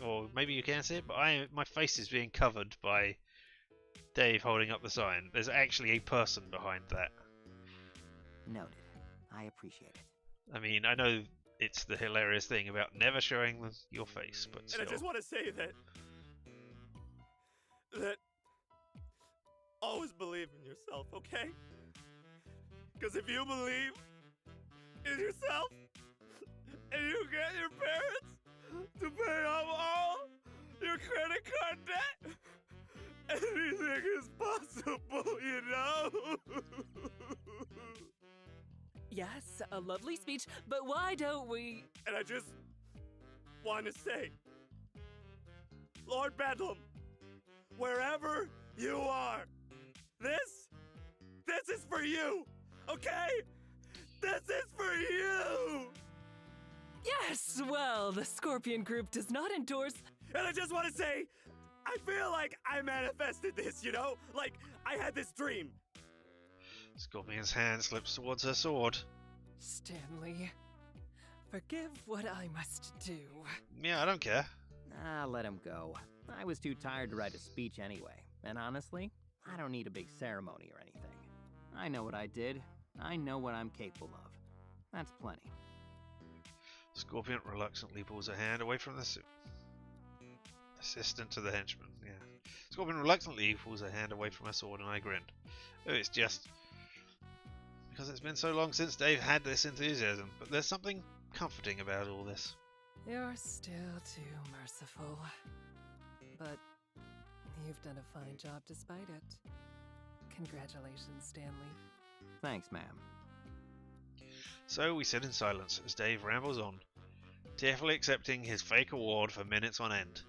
Or maybe you can see it, but my face is being covered by Dave holding up the sign. There's actually a person behind that. Noted. I appreciate it. I mean, I know it's the hilarious thing about never showing your face, but still. And I just want to say that always believe in yourself, okay? Because if you believe in yourself and you get your parents to pay off all your credit card debt, anything is possible, you know? Yes, a lovely speech, but why don't we... And I just want to say, Lord Bedlam, wherever you are, this is for you, okay? This is for you! Yes, well, the Scorpion Group does not endorse... And I just want to say, I feel like I manifested this, you know? Like, I had this dream. Scorpion's hand slips towards her sword. Stanley, forgive what I must do. Yeah, I don't care. Let him go. I was too tired to write a speech anyway. And honestly, I don't need a big ceremony or anything. I know what I did. I know what I'm capable of. That's plenty. Scorpion reluctantly pulls her hand away from the assistant to the henchman. Yeah. Scorpion reluctantly pulls her hand away from her sword, and I grinned. Oh, it's just because it's been so long since Dave had this enthusiasm, but there's something comforting about all this. You're still too merciful. But you've done a fine job despite it. Congratulations, Stanley. Thanks, ma'am. So we sit in silence as Dave rambles on, tearfully accepting his fake award for minutes on end.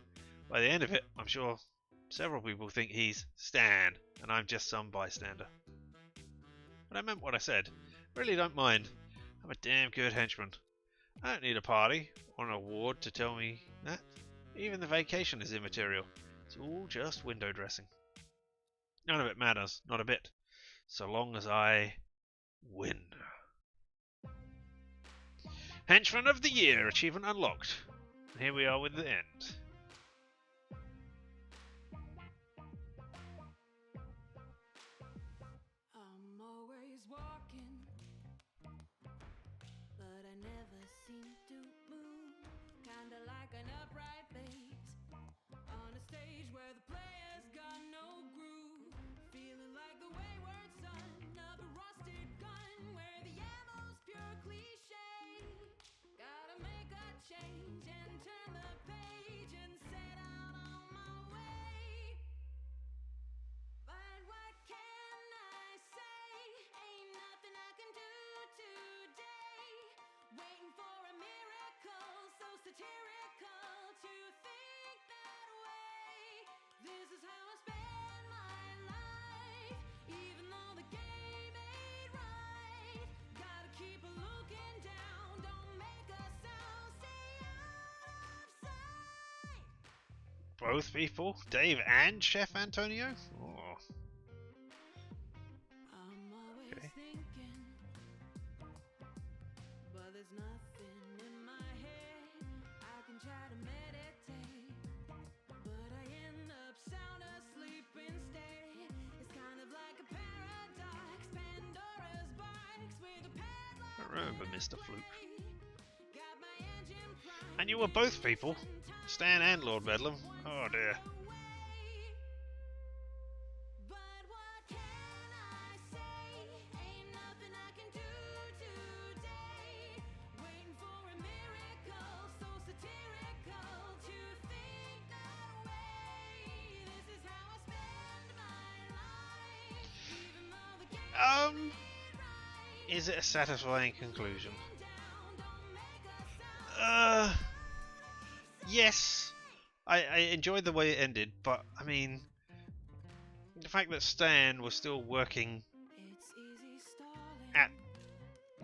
By the end of it, I'm sure several people think he's Stan, and I'm just some bystander. But I meant what I said. Really don't mind. I'm a damn good henchman. I don't need a party or an award to tell me that. Even the vacation is immaterial. It's all just window dressing. None of it matters, not a bit. So long as I win. Henchman of the Year, achievement unlocked. Here we are with the end. I'm always walking, but I never seem to move. Kinda like an upright bass on a stage where the players got no groove. Feeling like the wayward son of a rusted gun, where the ammo's pure cliche. Gotta make a change and turn the page and set out on my way. But what can I say? Ain't nothing I can do today. Waiting for a miracle, so satirical to think that way. This is how I spend my life, even though the game ain't right. Gotta keep looking down, don't make a sound, stay out of sight. Both people? Dave and Chef Antonio? Oh. I'm always Okay. thinking, but there's nothing in my head. I can try to meditate, but I end up sound asleep instead. It's kind of like a paradox, Pandora's box with a padlock. I remember Mr. Fluke. Got my engine primed. And you were both people, Stan and Lord Bedlam. Oh dear. But what can I say? Ain't nothing I can do today. Waiting for a miracle, so satirical to think that way. This is how I spend my life, even though the game Is it a satisfying conclusion? Yes. I enjoyed the way it ended, but I mean, the fact that Stan was still working it's easy stalling. at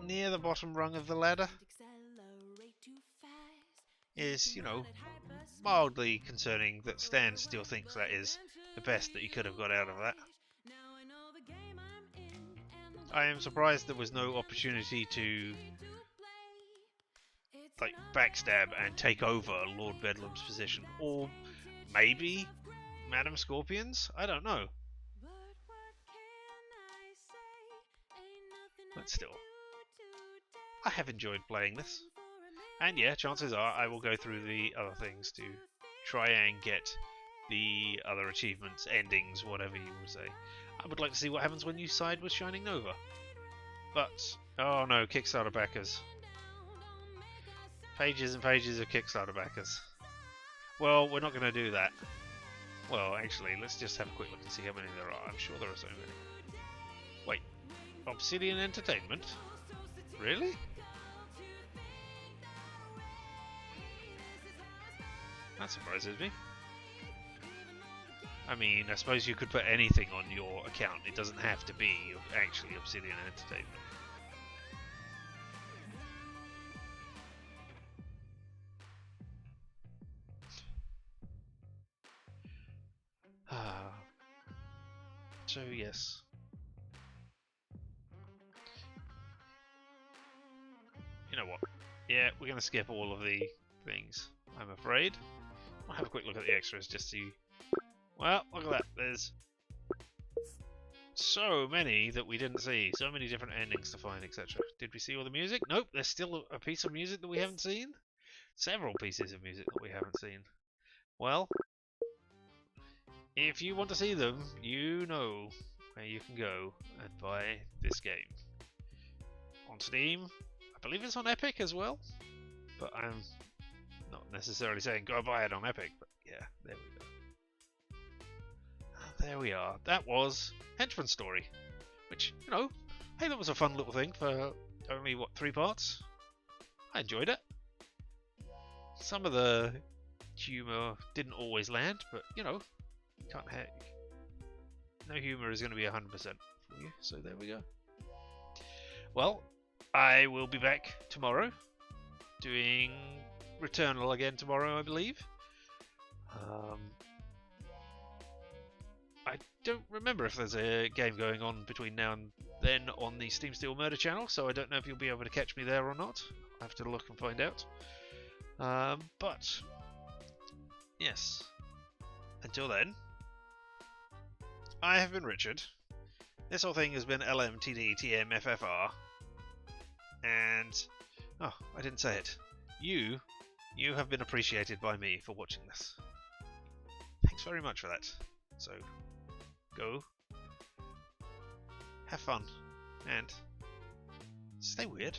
near the bottom rung of the ladder Accelerate too fast. is, you know, mildly concerning that Stan still thinks that is the best that he could have got out of that. Now I know the game I'm in, and the I am surprised there was no opportunity to like backstab and take over Lord Bedlam's position, or maybe Madam Scorpion's. I don't know. But still, I have enjoyed playing this. And yeah, chances are I will go through the other things to try and get the other achievements, endings, whatever you will say. I would like to see what happens when you side with Shining Nova. But, oh no, Kickstarter backers. Pages and pages of Kickstarter backers. Well, we're not going to do that. Well, actually, let's just have a quick look and see how many there are. I'm sure there are so many. Wait, Obsidian Entertainment? Really? That surprises me. I mean, I suppose you could put anything on your account. It doesn't have to be actually Obsidian Entertainment. So, yes. You know what? Yeah, we're going to skip all of the things, I'm afraid. I'll have a quick look at the extras just to... Well, look at that. There's so many that we didn't see. So many different endings to find, etc. Did we see all the music? Nope, there's still a piece of music that we haven't seen. Several pieces of music that we haven't seen. Well, if you want to see them, you know where you can go and buy this game. On Steam, I believe it's on Epic as well, but I'm not necessarily saying go buy it on Epic, but yeah, there we go. There we are. That was Henchman Story, which, you know, hey, that was a fun little thing for only, what, 3 parts? I enjoyed it. Some of the humour didn't always land, but, you know, can't have... No humour is going to be 100% for you, so there we go. Well, I will be back tomorrow, doing Returnal again tomorrow, I believe. I don't remember if there's a game going on between now and then on the Steam Steel Murder channel, so I don't know if you'll be able to catch me there or not. I have to look and find out. But, yes. Until then, I have been Richard. This whole thing has been LMTDTMFFR. And, oh, I didn't say it. You have been appreciated by me for watching this. Thanks very much for that. So, go, have fun, and stay weird.